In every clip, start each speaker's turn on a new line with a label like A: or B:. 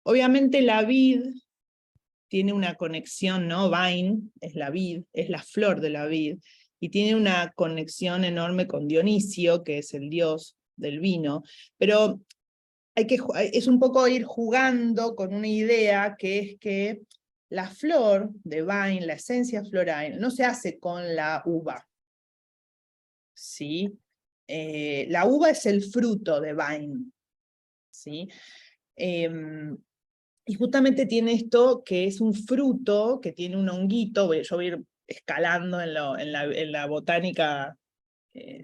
A: Obviamente la vid tiene una conexión, ¿no? Vine es la vid, es la flor de la vid, y tiene una conexión enorme con Dionisio, que es el dios del vino, pero es un poco ir jugando con una idea que es que la flor de vine, la esencia floral, no se hace con la uva, ¿sí? La uva es el fruto de vine, ¿sí? Y justamente tiene esto que es un fruto, que tiene un honguito, yo voy a ir escalando en la botánica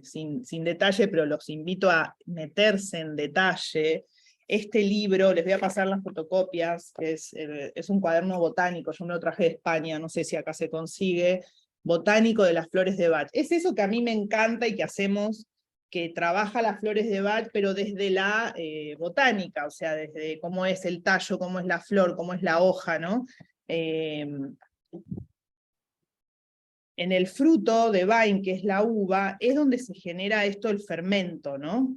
A: sin detalle, pero los invito a meterse en detalle. Este libro, les voy a pasar las fotocopias, es un cuaderno botánico, yo me lo traje de España, no sé si acá se consigue, botánico de las flores de Bach. Es eso que a mí me encanta y que hacemos, que trabaja las flores de Bach, pero desde la botánica, o sea, desde cómo es el tallo, cómo es la flor, cómo es la hoja, ¿no? En el fruto de vine, que es la uva, es donde se genera esto, el fermento, ¿no?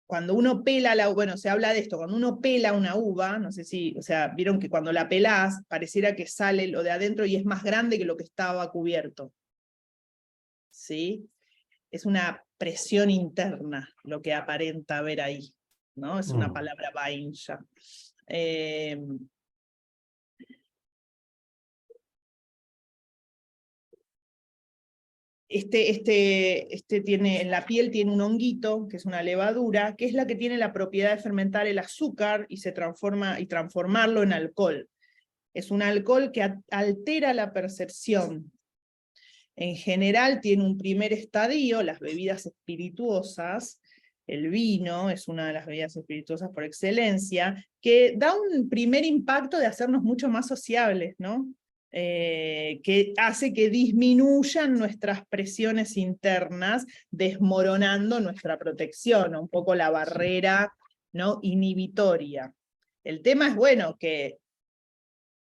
A: Cuando uno pela bueno, se habla de esto, cuando uno pela una uva, no sé si, o sea, vieron que cuando la pelás, pareciera que sale lo de adentro y es más grande que lo que estaba cubierto. ¿Sí? Es una presión interna lo que aparenta ver ahí, ¿no? Es una palabra vine ya. Tiene, en la piel tiene un honguito, que es una levadura, que es la que tiene la propiedad de fermentar el azúcar y transformarlo en alcohol. Es un alcohol que altera la percepción. En general tiene un primer estadio, las bebidas espirituosas, el vino es una de las bebidas espirituosas por excelencia, que da un primer impacto de hacernos mucho más sociables, ¿no? Que hace que disminuyan nuestras presiones internas, desmoronando nuestra protección, un poco la barrera, ¿no?, inhibitoria. El tema es, bueno, que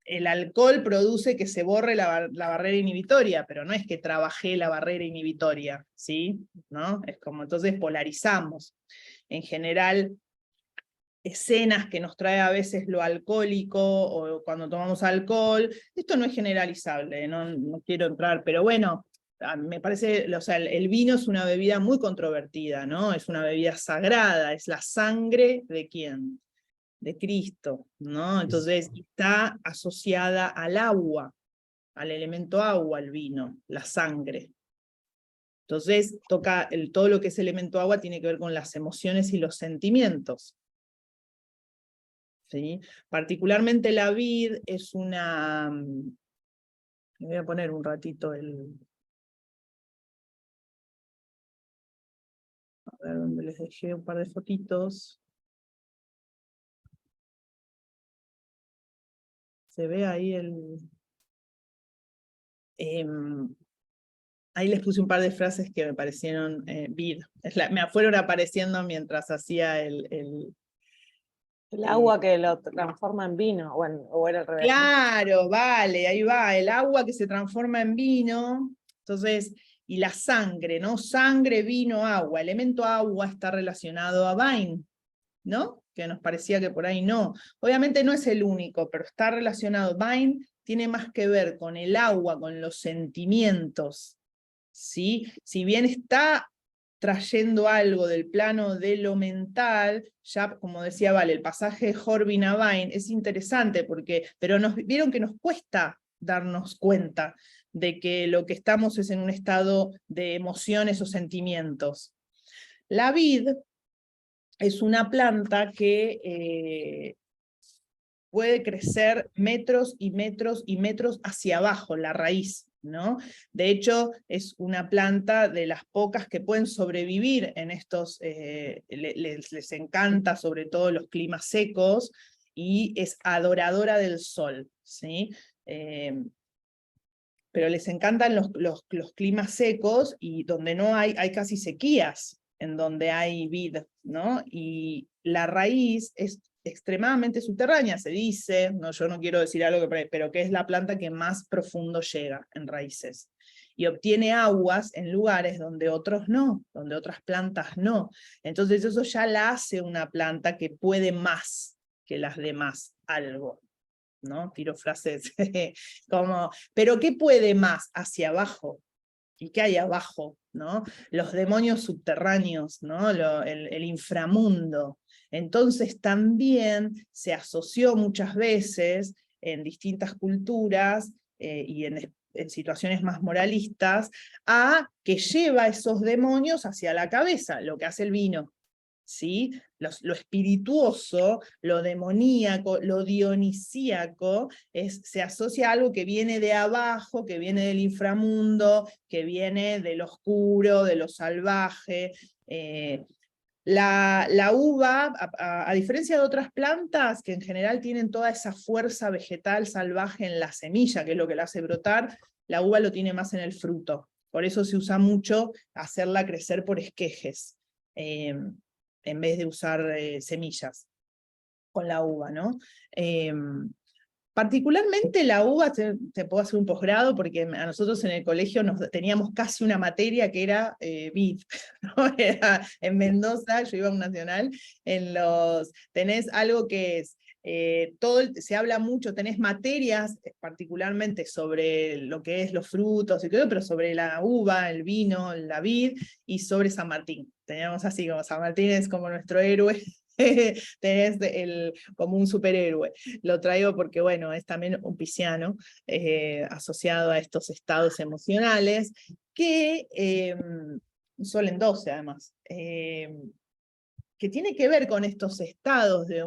A: el alcohol produce que se borre la barrera inhibitoria, pero no es que trabajé la barrera inhibitoria, ¿sí? ¿No? Es como entonces polarizamos. En general, escenas que nos trae a veces lo alcohólico, o cuando tomamos alcohol, esto no es generalizable, no quiero entrar, pero bueno, me parece, o sea, el vino es una bebida muy controvertida, ¿no? Es una bebida sagrada, es la sangre ¿de quién? De Cristo, ¿no? Entonces está asociada al agua, al elemento agua, el vino, la sangre. Entonces toca todo lo que es elemento agua tiene que ver con las emociones y los sentimientos. ¿Sí? Particularmente la vid es una... Me voy a poner un ratito el... A ver dónde les dejé un par de fotitos. Se ve ahí el... ahí les puse un par de frases que me parecieron vid. Me fueron apareciendo mientras hacía el
B: agua que lo transforma en vino, o era al revés.
A: Claro, vale, ahí va, el agua que se transforma en vino, entonces, y la sangre, ¿no? Sangre, vino, agua. Elemento agua está relacionado a vine, ¿no? Que nos parecía que por ahí no. Obviamente no es el único, pero está relacionado. Vine tiene más que ver con el agua, con los sentimientos, ¿sí? Si bien está trayendo algo del plano de lo mental, ya como decía Vale, el pasaje de Horvin a Vine es interesante, pero vieron que nos cuesta darnos cuenta de que lo que estamos es en un estado de emociones o sentimientos. La vid es una planta que puede crecer metros y metros y metros hacia abajo, la raíz, ¿no? De hecho, es una planta de las pocas que pueden sobrevivir en estos, les encanta sobre todo los climas secos, y es adoradora del sol, ¿sí? Pero les encantan los climas secos, y donde no hay casi sequías, en donde hay vid, ¿no? Y la raíz es extremadamente subterránea, se dice, no, yo no quiero decir algo, pero que es la planta que más profundo llega en raíces. y obtiene aguas en lugares donde otros no, donde otras plantas no. Entonces eso ya la hace una planta que puede más que las demás, algo, ¿no? Tiro frases como, ¿pero qué puede más? Hacia abajo. ¿Y qué hay abajo? ¿No? Los demonios subterráneos, ¿no? El inframundo. Entonces también se asoció muchas veces en distintas culturas y en situaciones más moralistas, a que lleva esos demonios hacia la cabeza, lo que hace el vino. ¿Sí? Lo espirituoso, lo demoníaco, lo dionisíaco, se asocia a algo que viene de abajo, que viene del inframundo, que viene del oscuro, de lo salvaje. La uva, a diferencia de otras plantas, que en general tienen toda esa fuerza vegetal salvaje en la semilla, que es lo que la hace brotar, la uva lo tiene más en el fruto. Por eso se usa mucho hacerla crecer por esquejes, en vez de usar semillas con la uva, ¿no? Particularmente la uva, te puedo hacer un posgrado, porque a nosotros en el colegio teníamos casi una materia que era vid, ¿no? Era en Mendoza, yo iba a un nacional, tenés algo que es, se habla mucho, tenés materias particularmente sobre lo que es los frutos y todo, pero sobre la uva, el vino, la vid, y sobre San Martín. Teníamos así como San Martín es como nuestro héroe, tenés como un superhéroe. Lo traigo porque, bueno, es también un pisciano asociado a estos estados emocionales, que Sol en 12 además, que tiene que ver con estos estados de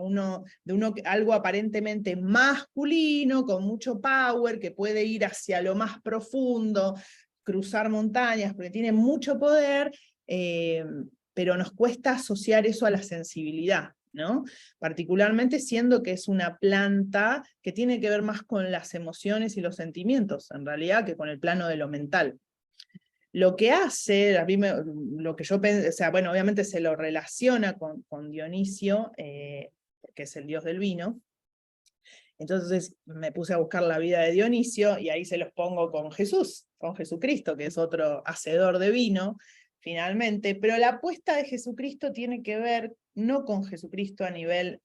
A: algo aparentemente masculino, con mucho power, que puede ir hacia lo más profundo, cruzar montañas, porque tiene mucho poder, pero nos cuesta asociar eso a la sensibilidad, ¿no? Particularmente siendo que es una planta que tiene que ver más con las emociones y los sentimientos, en realidad, que con el plano de lo mental. Lo que hace, lo que yo pensé, o sea, bueno, obviamente se lo relaciona con Dionisio, porque es el dios del vino. Entonces me puse a buscar la vida de Dionisio, y ahí se los pongo con Jesús, con Jesucristo, que es otro hacedor de vino, finalmente, pero la apuesta de Jesucristo tiene que ver no con Jesucristo a nivel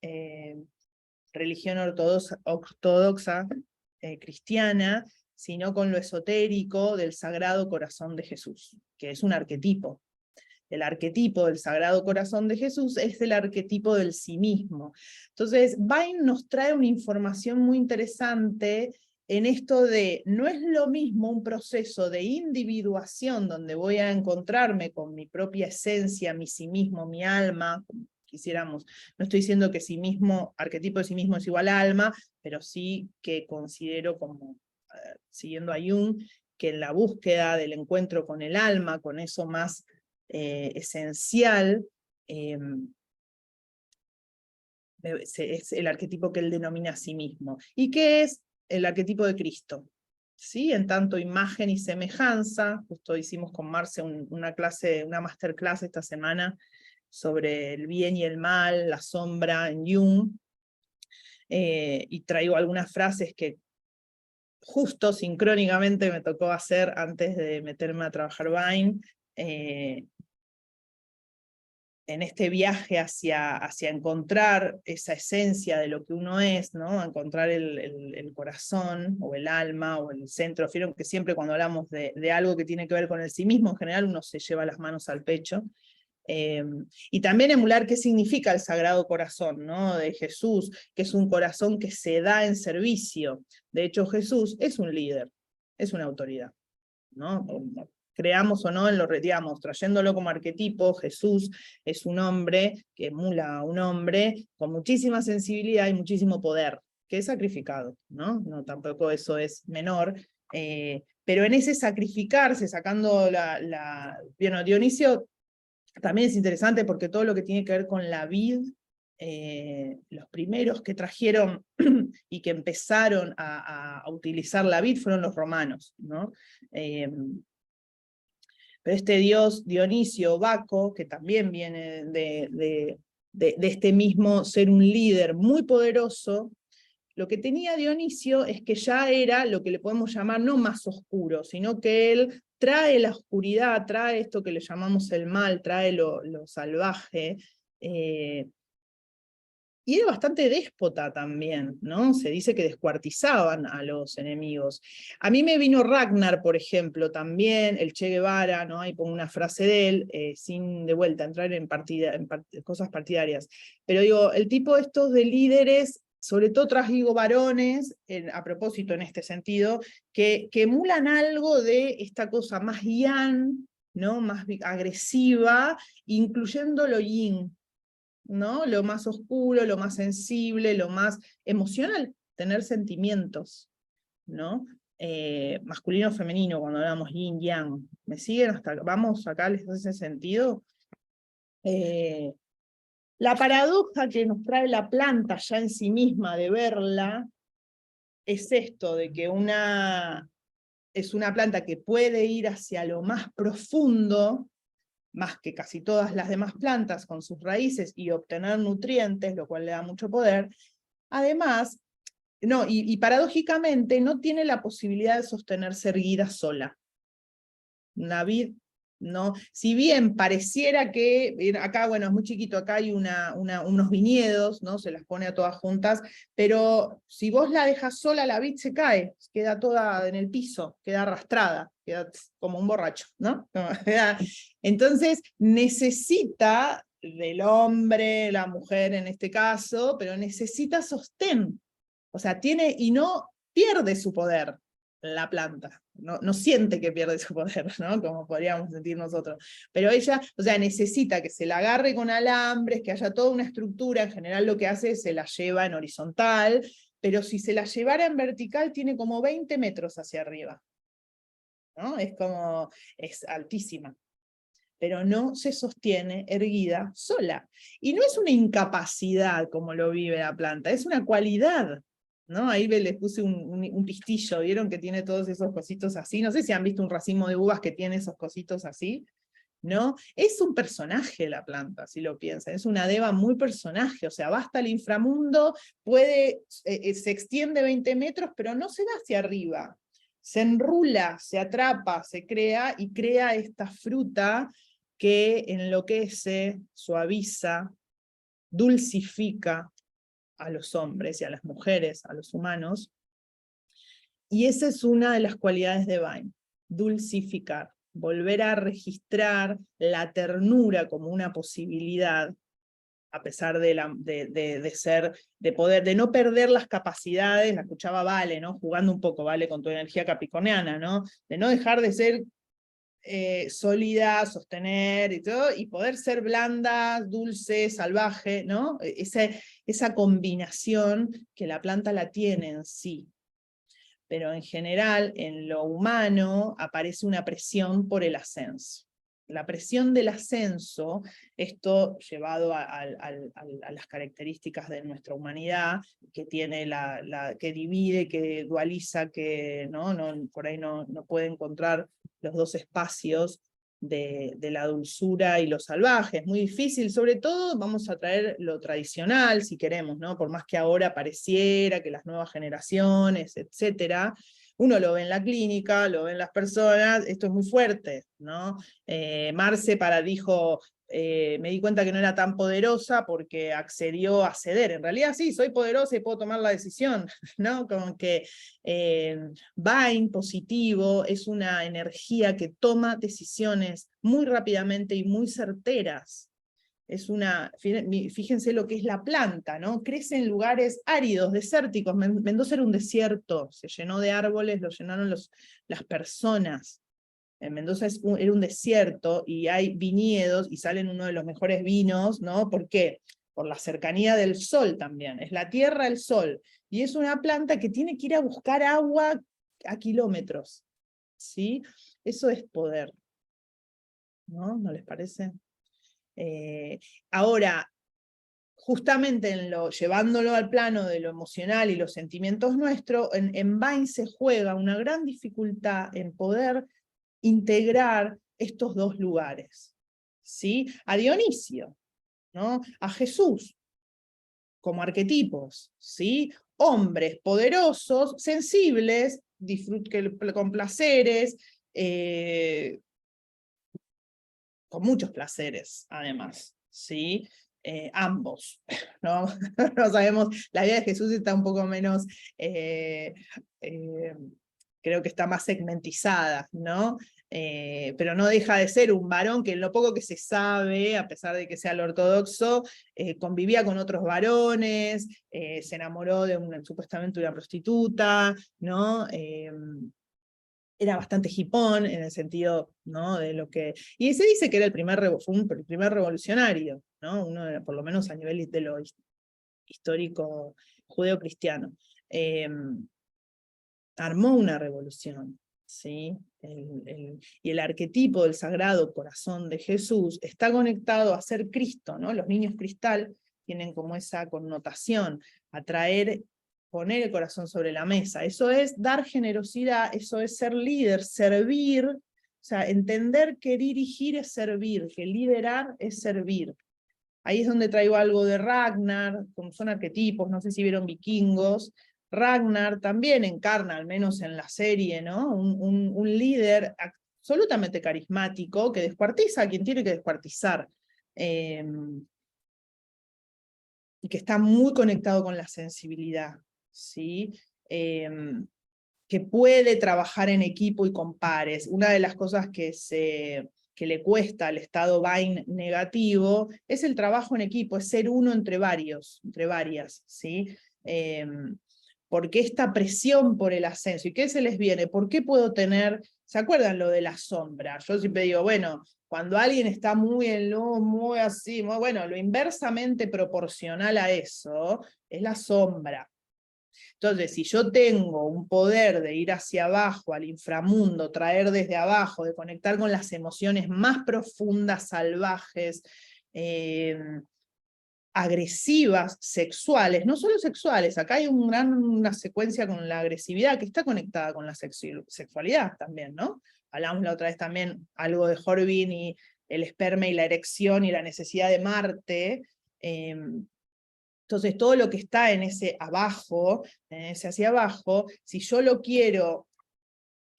A: religión ortodoxa cristiana, sino con lo esotérico del Sagrado Corazón de Jesús, que es un arquetipo. El arquetipo del Sagrado Corazón de Jesús es el arquetipo del sí mismo. Entonces, Vine nos trae una información muy interesante en esto de, no es lo mismo un proceso de individuación donde voy a encontrarme con mi propia esencia, mi sí mismo, mi alma, quisiéramos, no estoy diciendo que sí mismo, arquetipo de sí mismo es igual a alma, pero sí que considero como, siguiendo a Jung, que en la búsqueda del encuentro con el alma, con eso más esencial, es el arquetipo que él denomina a sí mismo. ¿Y qué es el arquetipo de Cristo? ¿Sí? En tanto imagen y semejanza, justo hicimos con Marce una masterclass esta semana, sobre el bien y el mal, la sombra en Jung, y traigo algunas frases que justo sincrónicamente me tocó hacer antes de meterme a trabajar Vine, en este viaje hacia encontrar esa esencia de lo que uno es, ¿no? Encontrar el corazón, o el alma, o el centro. Vieron que siempre cuando hablamos de algo que tiene que ver con el sí mismo, en general uno se lleva las manos al pecho. Y también emular qué significa el Sagrado Corazón, ¿no? De Jesús, que es un corazón que se da en servicio. De hecho, Jesús es un líder, es una autoridad, ¿no? Creamos o no, digamos, trayéndolo como arquetipo, Jesús es un hombre que emula a un hombre con muchísima sensibilidad y muchísimo poder, que es sacrificado, ¿no? No, tampoco eso es menor, pero en ese sacrificarse, sacando bueno, Dionisio también es interesante porque todo lo que tiene que ver con la vid, los primeros que trajeron y que empezaron a utilizar la vid fueron los romanos, ¿no? Pero este dios Dionisio, Baco, que también viene de este mismo ser un líder muy poderoso, lo que tenía Dionisio es que ya era lo que le podemos llamar no más oscuro, sino que él trae la oscuridad, trae esto que le llamamos el mal, trae lo salvaje, y era bastante déspota también, ¿no? Se dice que descuartizaban a los enemigos. A mí me vino Ragnar, por ejemplo, también, el Che Guevara, ¿no? Ahí pongo una frase de él, sin de vuelta entrar en cosas partidarias. Pero digo, el tipo estos de líderes, sobre todo digo varones, a propósito en este sentido, que emulan algo de esta cosa más yang, ¿no? Más agresiva, incluyendo lo yin, ¿no? Lo más oscuro, lo más sensible, lo más emocional, tener sentimientos, ¿no? Masculino, femenino, cuando hablamos yin, yang. ¿Me siguen hasta vamos acá? ¿Les hace sentido? La paradoja que nos trae la planta ya en sí misma de verla es esto, de que es una planta que puede ir hacia lo más profundo, más que casi todas las demás plantas, con sus raíces y obtener nutrientes, lo cual le da mucho poder. Además, y paradójicamente no tiene la posibilidad de sostenerse erguida sola. Una vid, no. Si bien pareciera que, acá, bueno, es muy chiquito, acá hay unos viñedos, ¿no? Se las pone a todas juntas, pero si vos la dejas sola, la vid se cae, queda toda en el piso, queda arrastrada, queda como un borracho, ¿no? Entonces necesita del hombre, la mujer en este caso, pero necesita sostén. O sea, tiene, y no pierde su poder la planta, no siente que pierde su poder, ¿no? Como podríamos sentir nosotros. Pero ella, o sea, necesita que se la agarre con alambres, que haya toda una estructura, en general lo que hace es se la lleva en horizontal, pero si se la llevara en vertical tiene como 20 metros hacia arriba, ¿no? Es altísima, pero no se sostiene erguida sola. Y no es una incapacidad como lo vive la planta, es una cualidad, ¿no? Ahí les puse un pistillo, ¿vieron que tiene todos esos cositos así? No sé si han visto un racimo de uvas que tiene esos cositos así, ¿no? Es un personaje la planta, si lo piensan, es una deva muy personaje, o sea, va hasta el inframundo, se extiende 20 metros, pero no se va hacia arriba, se enrula, se atrapa, se crea, y crea esta fruta que enloquece, suaviza, dulcifica a los hombres y a las mujeres, a los humanos, y esa es una de las cualidades de Vine, dulcificar, volver a registrar la ternura como una posibilidad, a pesar de ser, de poder, de no perder las capacidades, la escuchaba Vale, ¿no? Jugando un poco, Vale, con tu energía capricorniana, ¿no? De no dejar de ser sólida, sostener y todo, y poder ser blanda, dulce, salvaje, ¿no? Esa combinación que la planta la tiene en sí. Pero en general, en lo humano, aparece una presión por el ascenso. La presión del ascenso, esto llevado a las características de nuestra humanidad, que tiene que divide, que dualiza, que por ahí no puede encontrar los dos espacios de la dulzura y lo salvaje. Es muy difícil, sobre todo vamos a traer lo tradicional, si queremos, ¿no? Por más que ahora pareciera que las nuevas generaciones, etcétera, uno lo ve en la clínica, lo ve en las personas, esto es muy fuerte, ¿no? Marce dijo, me di cuenta que no era tan poderosa porque accedió a ceder. En realidad sí, soy poderosa y puedo tomar la decisión, ¿no? Como que Vine positivo es una energía que toma decisiones muy rápidamente y muy certeras. Fíjense lo que es la planta, ¿no? Crece en lugares áridos, desérticos. Mendoza era un desierto, se llenó de árboles, lo llenaron las personas. En Mendoza era un desierto y hay viñedos y salen uno de los mejores vinos, ¿no? ¿Por qué? Por la cercanía del sol también. Es la tierra, el sol. Y es una planta que tiene que ir a buscar agua a kilómetros, ¿sí? Eso es poder, ¿no? ¿No les parece? Ahora, justamente llevándolo al plano de lo emocional y los sentimientos nuestros, en Vine se juega una gran dificultad en poder integrar estos dos lugares, ¿sí? A Dionisio, ¿no? A Jesús, como arquetipos, ¿sí? Hombres poderosos, sensibles, con placeres, con muchos placeres, además, ¿sí? Ambos, ¿no? No sabemos, la vida de Jesús está un poco menos, creo que está más segmentizada, ¿no? Pero no deja de ser un varón que en lo poco que se sabe, a pesar de que sea el ortodoxo, convivía con otros varones, se enamoró de supuestamente una prostituta, ¿no? Era bastante hipón en el sentido, ¿no? De lo que... Y se dice que era el primer revolucionario, ¿no? Por lo menos a nivel de lo histórico judeo-cristiano. Armó una revolución, ¿sí? Y el arquetipo del Sagrado Corazón de Jesús está conectado a ser Cristo, ¿no? Los niños cristal tienen como esa connotación, atraer, poner el corazón sobre la mesa. Eso es dar generosidad, eso es ser líder, servir, o sea, entender que dirigir es servir, que liderar es servir. Ahí es donde traigo algo de Ragnar, como son arquetipos, no sé si vieron Vikingos. Ragnar también encarna, al menos en la serie, ¿no? Un líder absolutamente carismático que descuartiza a quien tiene que descuartizar. Y que está muy conectado con la sensibilidad, ¿sí? Que puede trabajar en equipo y con pares. Una de las cosas que le cuesta al estado Vine negativo es el trabajo en equipo, es ser uno entre varios, entre varias, ¿sí? Porque esta presión por el ascenso, ¿y qué se les viene? ¿Por qué puedo tener, se acuerdan lo de la sombra? Yo siempre digo, bueno, cuando alguien está muy en luz, muy así, muy, bueno, lo inversamente proporcional a eso es la sombra. Entonces, si yo tengo un poder de ir hacia abajo, al inframundo, traer desde abajo, de conectar con las emociones más profundas, salvajes, agresivas, sexuales, no solo sexuales, acá hay una secuencia con la agresividad que está conectada con la sexualidad también, ¿no? Hablamos la otra vez también algo de Horvin y el esperma y la erección y la necesidad de Marte. Entonces todo lo que está en ese abajo, en ese hacia abajo, si yo lo quiero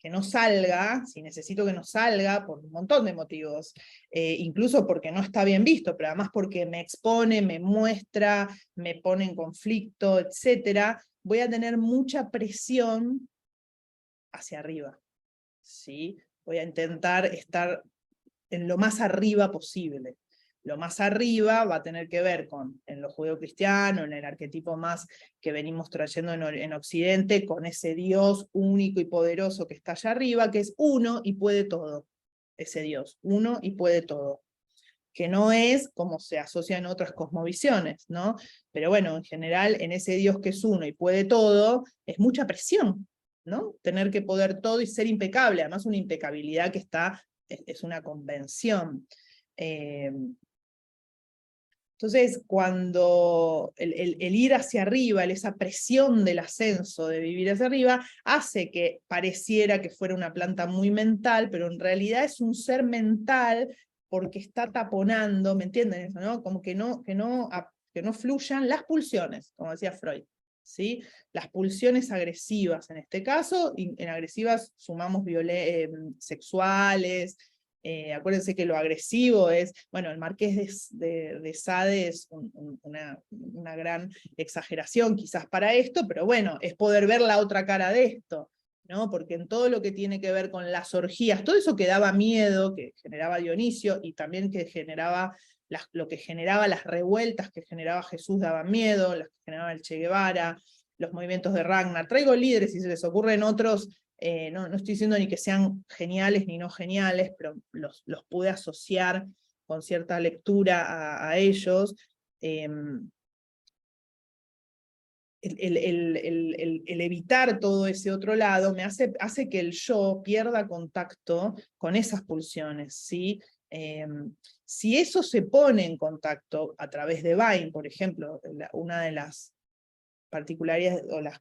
A: que no salga, si necesito que no salga, por un montón de motivos, incluso porque no está bien visto, pero además porque me expone, me muestra, me pone en conflicto, etc., voy a tener mucha presión hacia arriba, ¿sí? Voy a intentar estar en lo más arriba posible. Lo más arriba va a tener que ver con, en lo judeocristiano, en el arquetipo más que venimos trayendo en Occidente, con ese Dios único y poderoso que está allá arriba, que es uno y puede todo. Ese Dios, uno y puede todo. Que no es como se asocia en otras cosmovisiones, ¿no? Pero bueno, en general, en ese Dios que es uno y puede todo, es mucha presión, ¿no? Tener que poder todo y ser impecable, además una impecabilidad que está, es una convención. Entonces, cuando el ir hacia arriba, esa presión del ascenso, de vivir hacia arriba, hace que pareciera que fuera una planta muy mental, pero en realidad es un ser mental porque está taponando, ¿me entienden eso, no? Como que no fluyan las pulsiones, como decía Freud, ¿sí? Las pulsiones agresivas en este caso, y en agresivas sumamos sexuales. Acuérdense que lo agresivo es, bueno, el Marqués de Sade es una gran exageración quizás para esto, pero bueno, es poder ver la otra cara de esto, ¿no? Porque en todo lo que tiene que ver con las orgías, todo eso que daba miedo, que generaba Dionisio, y también que generaba lo que generaba las revueltas que generaba Jesús daba miedo, las que generaba el Che Guevara, los movimientos de Ragnar. Traigo líderes y se les ocurren otros. No estoy diciendo ni que sean geniales ni no geniales, pero los pude asociar con cierta lectura a ellos. El evitar todo ese otro lado me hace que el yo pierda contacto con esas pulsiones, ¿sí? Si eso se pone en contacto a través de Vine, por ejemplo, una de las particularidades o las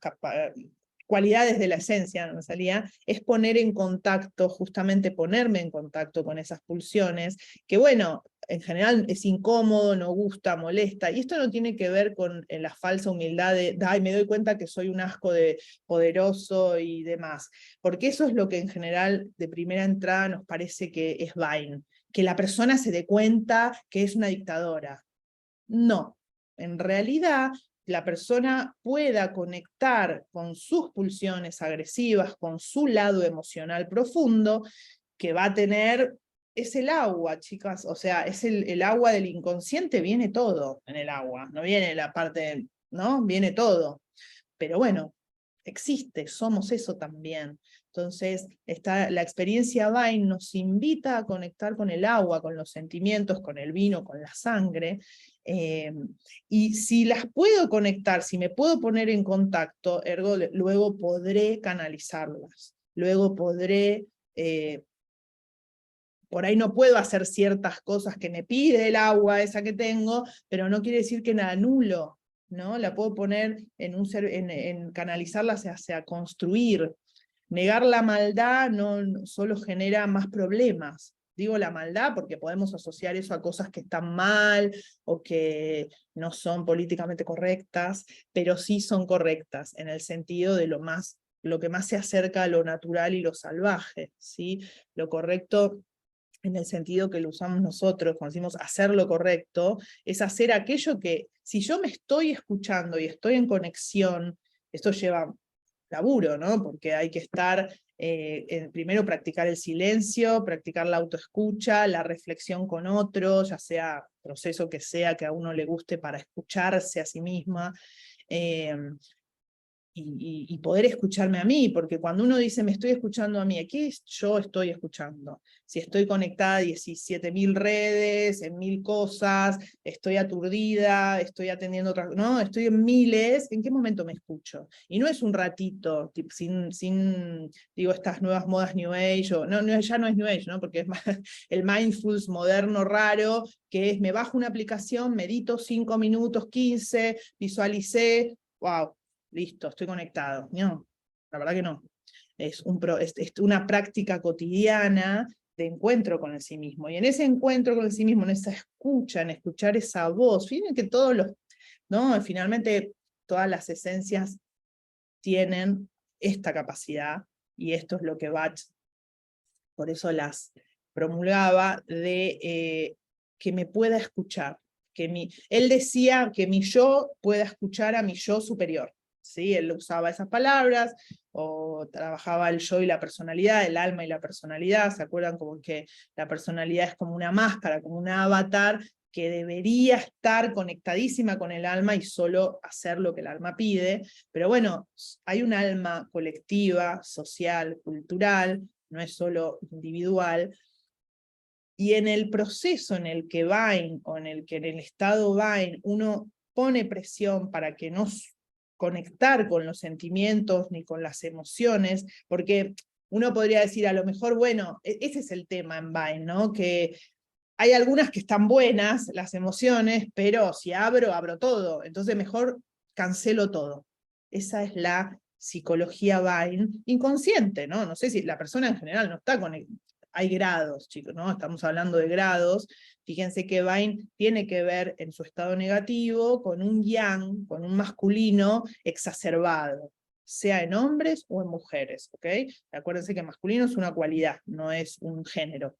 A: cualidades de la esencia, no me salía, es poner en contacto, justamente ponerme en contacto con esas pulsiones, que bueno, en general es incómodo, no gusta, molesta, y esto no tiene que ver con la falsa humildad de, ay, me doy cuenta que soy un asco de poderoso y demás, porque eso es lo que en general de primera entrada nos parece que es Vine, que la persona se dé cuenta que es una dictadora. No, en realidad la persona pueda conectar con sus pulsiones agresivas, con su lado emocional profundo, que va a tener, es el agua, chicas, o sea, es el agua del inconsciente, viene todo en el agua, no viene la parte, ¿no? Viene todo. Pero bueno, existe, somos eso también. Entonces, la experiencia Vine nos invita a conectar con el agua, con los sentimientos, con el vino, con la sangre, y si las puedo conectar, si me puedo poner en contacto, ergo, luego podré canalizarlas, luego podré, por ahí no puedo hacer ciertas cosas que me pide el agua esa que tengo, pero no quiere decir que la anulo, ¿no? La puedo poner en canalizarla hacia construir. Negar la maldad no solo genera más problemas. Digo la maldad porque podemos asociar eso a cosas que están mal o que no son políticamente correctas, pero sí son correctas en el sentido de lo que más se acerca a lo natural y lo salvaje, ¿sí? Lo correcto en el sentido que lo usamos nosotros, cuando decimos hacer lo correcto, es hacer aquello que, si yo me estoy escuchando y estoy en conexión, esto lleva laburo, ¿no? Porque hay que estar, primero practicar el silencio, practicar la autoescucha, la reflexión con otro, ya sea proceso que sea que a uno le guste para escucharse a sí misma, y poder escucharme a mí, porque cuando uno dice me estoy escuchando a mí, ¿a qué yo estoy escuchando? Si estoy conectada a 17.000 redes, en 1000 cosas, estoy aturdida, estoy atendiendo otras, no, estoy en miles, ¿en qué momento me escucho? Y no es un ratito, digo, estas nuevas modas New Age, ya no es New Age, ¿no? Porque es más el mindfulness moderno raro, que es me bajo una aplicación, medito 5 minutos, 15, visualicé, wow, listo, estoy conectado. No, la verdad que no. Es una práctica cotidiana de encuentro con el sí mismo. Y en ese encuentro con el sí mismo, en esa escucha, en escuchar esa voz, fíjense que ¿no? Finalmente todas las esencias tienen esta capacidad, y esto es lo que Bach, por eso las promulgaba, de que me pueda escuchar. Él decía que mi yo pueda escuchar a mi yo superior. ¿Sí? Él usaba esas palabras, o trabajaba el yo y la personalidad, el alma y la personalidad. ¿Se acuerdan? Como que la personalidad es como una máscara, como un avatar que debería estar conectadísima con el alma y solo hacer lo que el alma pide. Pero bueno, hay un alma colectiva, social, cultural, no es solo individual, y en el proceso en el que Vine, o en el estado Vine, uno pone presión para que no conectar con los sentimientos ni con las emociones, porque uno podría decir, a lo mejor, bueno, ese es el tema en Vine, ¿no? Que hay algunas que están buenas, las emociones, pero si abro todo, entonces mejor cancelo todo. Esa es la psicología Vine inconsciente, ¿no? No sé si la persona en general no está conectada. Hay grados, chicos, ¿no? Estamos hablando de grados. Fíjense que Vine tiene que ver en su estado negativo con un yang, con un masculino exacerbado, sea en hombres o en mujeres, ¿ok? Acuérdense que masculino es una cualidad, no es un género.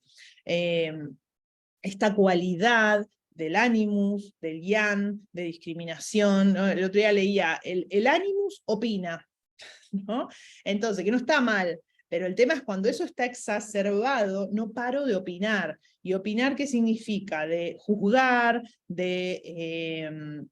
A: Esta cualidad del animus, del yang, de discriminación, ¿no? El otro día leía, el animus opina, ¿no? Entonces, que no está mal, pero el tema es cuando eso está exacerbado, no paro de opinar. ¿Y opinar qué significa? De juzgar, de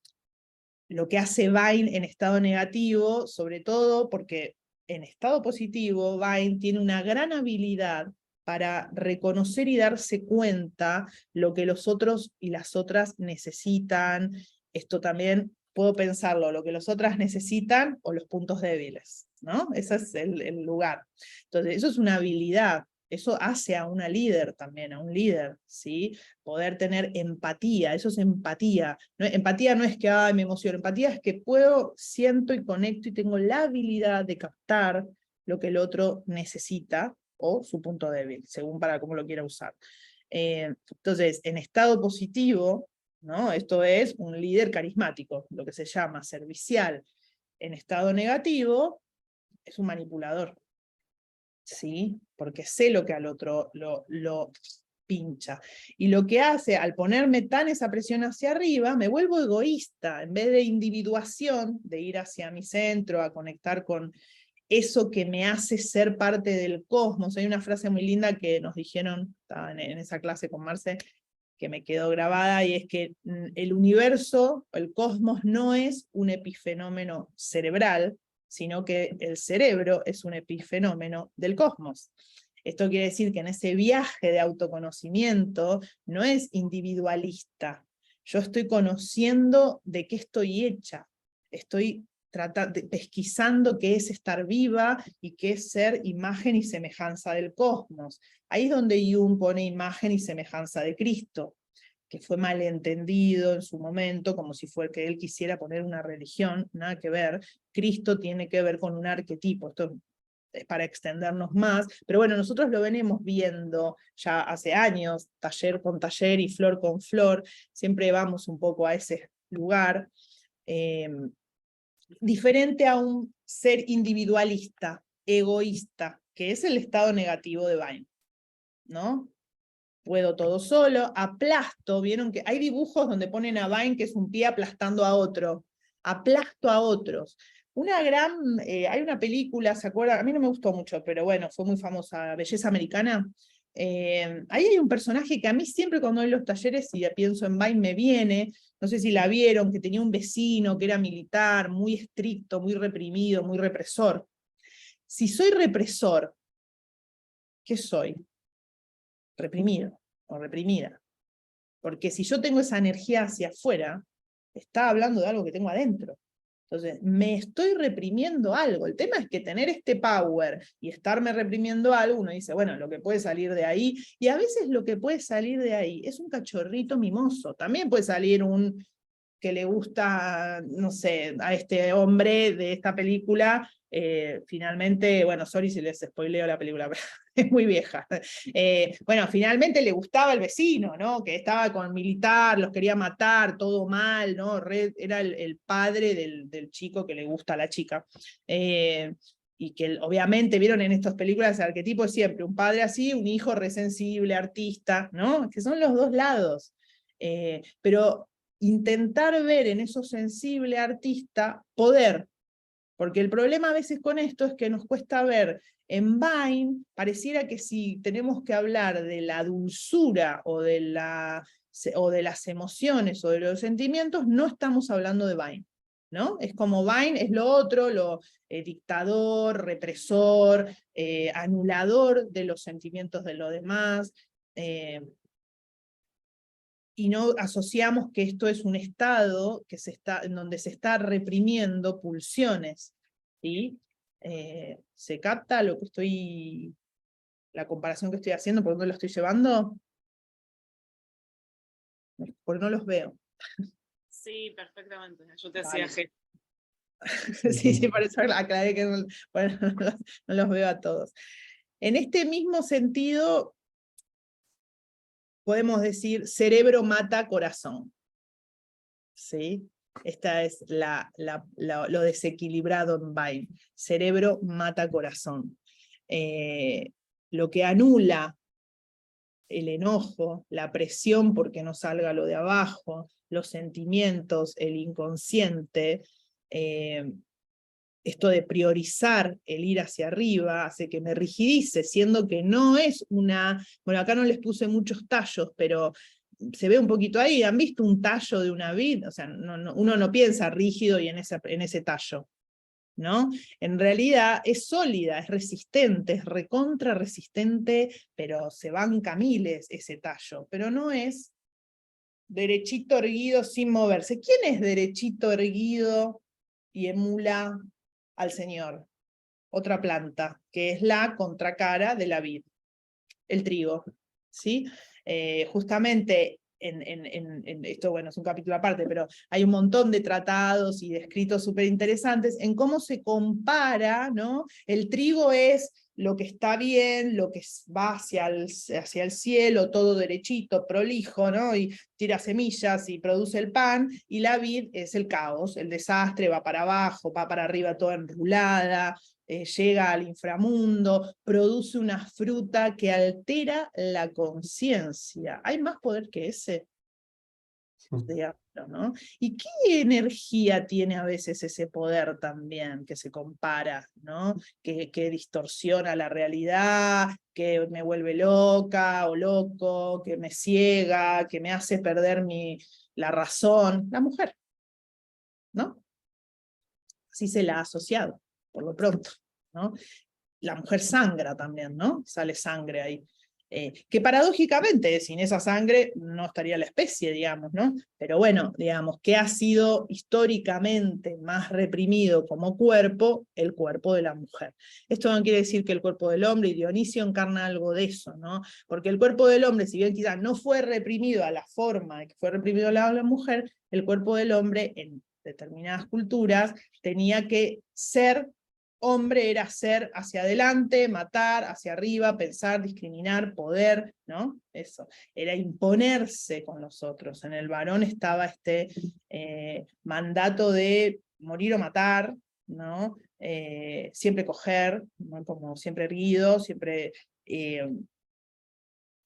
A: lo que hace Vine en estado negativo, sobre todo porque en estado positivo Vine tiene una gran habilidad para reconocer y darse cuenta lo que los otros y las otras necesitan. Esto también puedo pensarlo, lo que los otras necesitan o los puntos débiles, ¿no? Ese es el lugar. Entonces, eso es una habilidad. Eso hace a una líder también, a un líder, ¿sí? Poder tener empatía, eso es empatía. Empatía no es que me emociono, empatía es que siento y conecto y tengo la habilidad de captar lo que el otro necesita o su punto débil, según para cómo lo quiera usar. Entonces, en estado positivo, ¿no? Esto es un líder carismático, lo que se llama servicial. En estado negativo, es un manipulador, ¿sí? Porque sé lo que al otro lo pincha. Y lo que hace, al ponerme tan esa presión hacia arriba, me vuelvo egoísta. En vez de individuación, de ir hacia mi centro, a conectar con eso que me hace ser parte del cosmos. Hay una frase muy linda que nos dijeron, estaba en esa clase con Marce, que me quedó grabada, y es que el universo, el cosmos, no es un epifenómeno cerebral, sino que el cerebro es un epifenómeno del cosmos. Esto quiere decir que en ese viaje de autoconocimiento no es individualista. Yo estoy conociendo de qué estoy hecha, estoy pesquisando qué es estar viva y qué es ser imagen y semejanza del cosmos. Ahí es donde Jung pone imagen y semejanza de Cristo, que fue malentendido en su momento, como si fuera que él quisiera poner una religión, nada que ver. Cristo tiene que ver con un arquetipo, esto es para extendernos más, pero bueno, nosotros lo venimos viendo ya hace años, taller con taller y flor con flor, siempre vamos un poco a ese lugar, diferente a un ser individualista, egoísta, que es el estado negativo de Vine, ¿no? Puedo todo solo, aplasto, vieron que hay dibujos donde ponen a Vine que es un pie aplastando a otro, aplasto a otros. Hay una película, ¿se acuerdan? A mí no me gustó mucho, pero bueno, fue muy famosa, Belleza Americana. Ahí hay un personaje que a mí siempre cuando doy los talleres y pienso en Vine me viene, no sé si la vieron, que tenía un vecino que era militar, muy estricto, muy reprimido, muy represor. Si soy represor, ¿qué soy? Reprimido o reprimida. Porque si yo tengo esa energía hacia afuera, está hablando de algo que tengo adentro. Entonces, me estoy reprimiendo algo. El tema es que tener este power y estarme reprimiendo algo, uno dice, bueno, lo que puede salir de ahí, y a veces lo que puede salir de ahí es un cachorrito mimoso. También puede salir un que le gusta, no sé, a este hombre de esta película, finalmente, bueno, sorry si les spoileo la película, pero es muy vieja. Bueno, finalmente le gustaba el vecino, ¿no? Que estaba con militar, los quería matar, todo mal, ¿no? Era el padre del chico que le gusta a la chica. Y que obviamente vieron en estas películas el arquetipo es siempre un padre así, un hijo resensible, artista, ¿no? Que son los dos lados. Pero intentar ver en eso sensible artista poder, porque el problema a veces con esto es que nos cuesta ver en Vine, pareciera que si tenemos que hablar de la dulzura o de las emociones o de los sentimientos, no estamos hablando de Vine, ¿no? Es como Vine es lo otro, lo dictador, represor, anulador de los sentimientos de los demás, y no asociamos que esto es un estado que en donde se está reprimiendo pulsiones, ¿sí? ¿Se capta lo que la comparación que estoy haciendo, por dónde lo estoy llevando? Porque no los veo.
C: Sí, perfectamente, yo te hacía gesto.
A: Sí, por eso aclaré que bueno, no los veo a todos. En este mismo sentido, podemos decir, cerebro mata corazón. ¿Sí? Esta es lo desequilibrado en Vine. Cerebro mata corazón. Lo que anula el enojo, la presión porque no salga lo de abajo, los sentimientos, el inconsciente, esto de priorizar el ir hacia arriba hace que me rigidice, siendo que no es una... Bueno, acá no les puse muchos tallos, pero se ve un poquito ahí. ¿Han visto un tallo de una vid? O sea, uno no piensa rígido y en ese tallo, ¿no? En realidad es sólida, es resistente, es recontra resistente, pero se banca miles ese tallo, pero no es derechito erguido sin moverse. ¿Quién es derechito erguido y emula al Señor? Otra planta, que es la contracara de la vid, el trigo, ¿sí? Justamente esto, bueno, es un capítulo aparte, pero hay un montón de tratados y de escritos súper interesantes en cómo se compara, ¿no? El trigo es lo que está bien, lo que va hacia el cielo, todo derechito, prolijo, ¿no? Y tira semillas y produce el pan, y la vid es el caos, el desastre, va para abajo, va para arriba toda enrulada, llega al inframundo, produce una fruta que altera la conciencia. ¿Hay más poder que ese? ¿No? ¿Y qué energía tiene a veces ese poder también que se compara, ¿no? Que distorsiona la realidad, que me vuelve loca o loco, que me ciega, que me hace perder la razón? La mujer, ¿no? Así se la ha asociado, por lo pronto, ¿no? La mujer sangra también, ¿no? Sale sangre ahí. Que paradójicamente, sin esa sangre no estaría la especie, digamos, ¿no? Pero bueno, digamos, ¿qué ha sido históricamente más reprimido como cuerpo? El cuerpo de la mujer. Esto no quiere decir que el cuerpo del hombre, y Dionisio encarna algo de eso, ¿no? Porque el cuerpo del hombre, si bien quizás no fue reprimido a la forma de que fue reprimido la mujer, el cuerpo del hombre en determinadas culturas tenía que ser hombre, era ser hacia adelante, matar, hacia arriba, pensar, discriminar, poder, ¿no? Eso, era imponerse con los otros. En el varón estaba este mandato de morir o matar, ¿no? Siempre coger, ¿no? Como siempre erguido, siempre...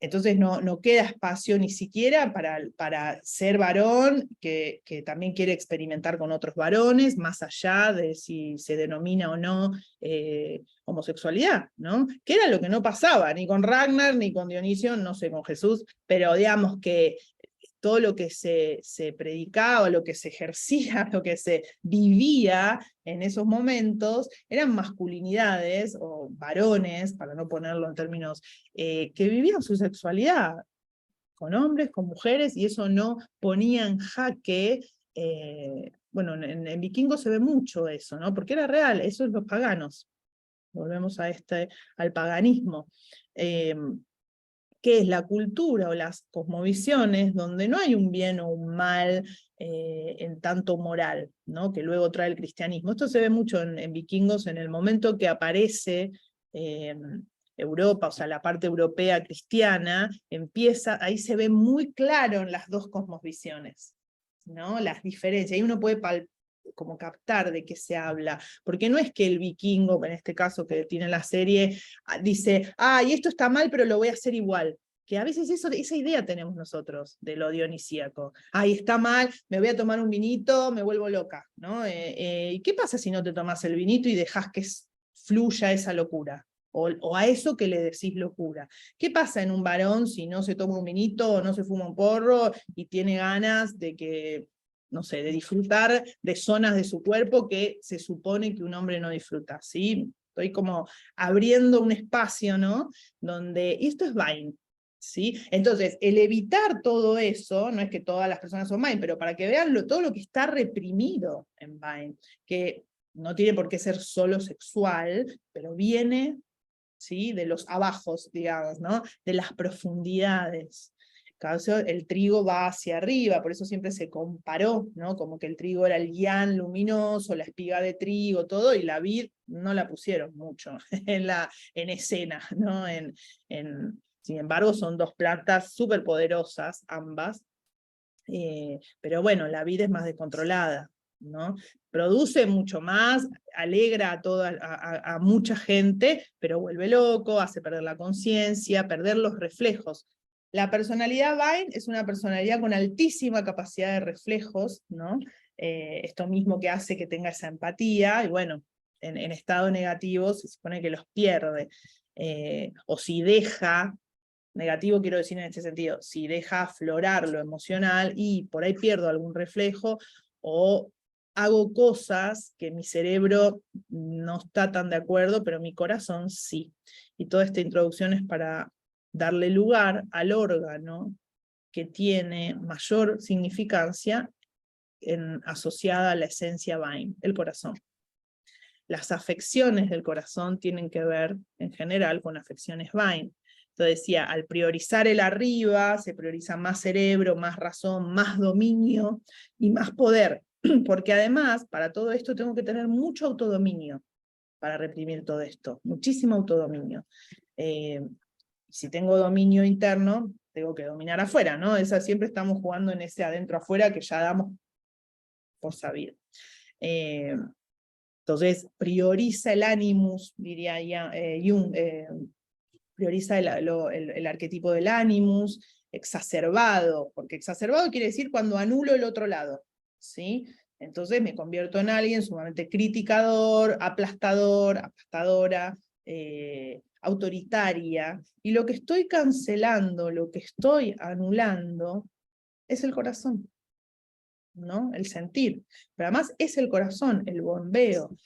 A: entonces no queda espacio ni siquiera para ser varón, que también quiere experimentar con otros varones, más allá de si se denomina o no homosexualidad, ¿no? Que era lo que no pasaba, ni con Ragnar, ni con Dionisio, no sé, con Jesús, pero digamos que todo lo que se predicaba, lo que se ejercía, lo que se vivía en esos momentos, eran masculinidades, o varones, para no ponerlo en términos, que vivían su sexualidad con hombres, con mujeres, y eso no ponía en jaque, bueno, en Vikingos se ve mucho eso, ¿no? Porque era real, eso es los paganos. Volvemos al paganismo. Que es la cultura o las cosmovisiones donde no hay un bien o un mal en tanto moral, ¿no? Que luego trae el cristianismo. Esto se ve mucho en Vikingos, en el momento que aparece Europa, o sea, la parte europea cristiana, empieza, ahí se ve muy claro en las dos cosmovisiones, ¿no? Las diferencias, ahí uno puede como captar de qué se habla, porque no es que el vikingo, en este caso que tiene la serie, dice, y esto está mal, pero lo voy a hacer igual. Que a veces esa idea tenemos nosotros de lo dionisíaco. Está mal, me voy a tomar un vinito, me vuelvo loca, ¿no? ¿Y qué pasa si no te tomas el vinito y dejas que fluya esa locura? O a eso que le decís locura. ¿Qué pasa en un varón si no se toma un vinito o no se fuma un porro y tiene ganas de que, no sé, de disfrutar de zonas de su cuerpo que se supone que un hombre no disfruta, ¿sí? Estoy como abriendo un espacio, ¿no? Donde, y esto es Vine, ¿sí? Entonces, el evitar todo eso, no es que todas las personas son Vine, pero para que vean todo lo que está reprimido en Vine, que no tiene por qué ser solo sexual, pero viene, ¿sí? De los abajos, digamos, ¿no? De las profundidades. El trigo va hacia arriba, por eso siempre se comparó, ¿no? Como que el trigo era el yan luminoso, la espiga de trigo, todo, y la vid no la pusieron mucho en escena, ¿no? Sin embargo, son dos plantas súper poderosas, ambas, pero bueno, la vid es más descontrolada, ¿no? Produce mucho más, alegra a mucha gente, pero vuelve loco, hace perder la conciencia, perder los reflejos. La personalidad Vine es una personalidad con altísima capacidad de reflejos, ¿no? Esto mismo que hace que tenga esa empatía, y bueno, en estado negativo se supone que los pierde, o si deja, negativo quiero decir en este sentido, si deja aflorar lo emocional y por ahí pierdo algún reflejo, o hago cosas que mi cerebro no está tan de acuerdo, pero mi corazón sí. Y toda esta introducción es para darle lugar al órgano que tiene mayor significancia asociada a la esencia Vine, el corazón. Las afecciones del corazón tienen que ver, en general, con afecciones Vine. Entonces decía, al priorizar el arriba, se prioriza más cerebro, más razón, más dominio y más poder. Porque además, para todo esto tengo que tener mucho autodominio. para reprimir todo esto, muchísimo autodominio. Si tengo dominio interno, tengo que dominar afuera, ¿no? Siempre estamos jugando en ese adentro-afuera que ya damos por sabido. Entonces, prioriza el animus, diría Jung, prioriza el arquetipo del animus, exacerbado, porque exacerbado quiere decir cuando anulo el otro lado, ¿sí? Entonces me convierto en alguien sumamente criticador, aplastador, aplastadora, autoritaria, y lo que estoy cancelando, lo que estoy anulando, es el corazón, ¿no? El sentir. Pero además es el corazón, el bombeo.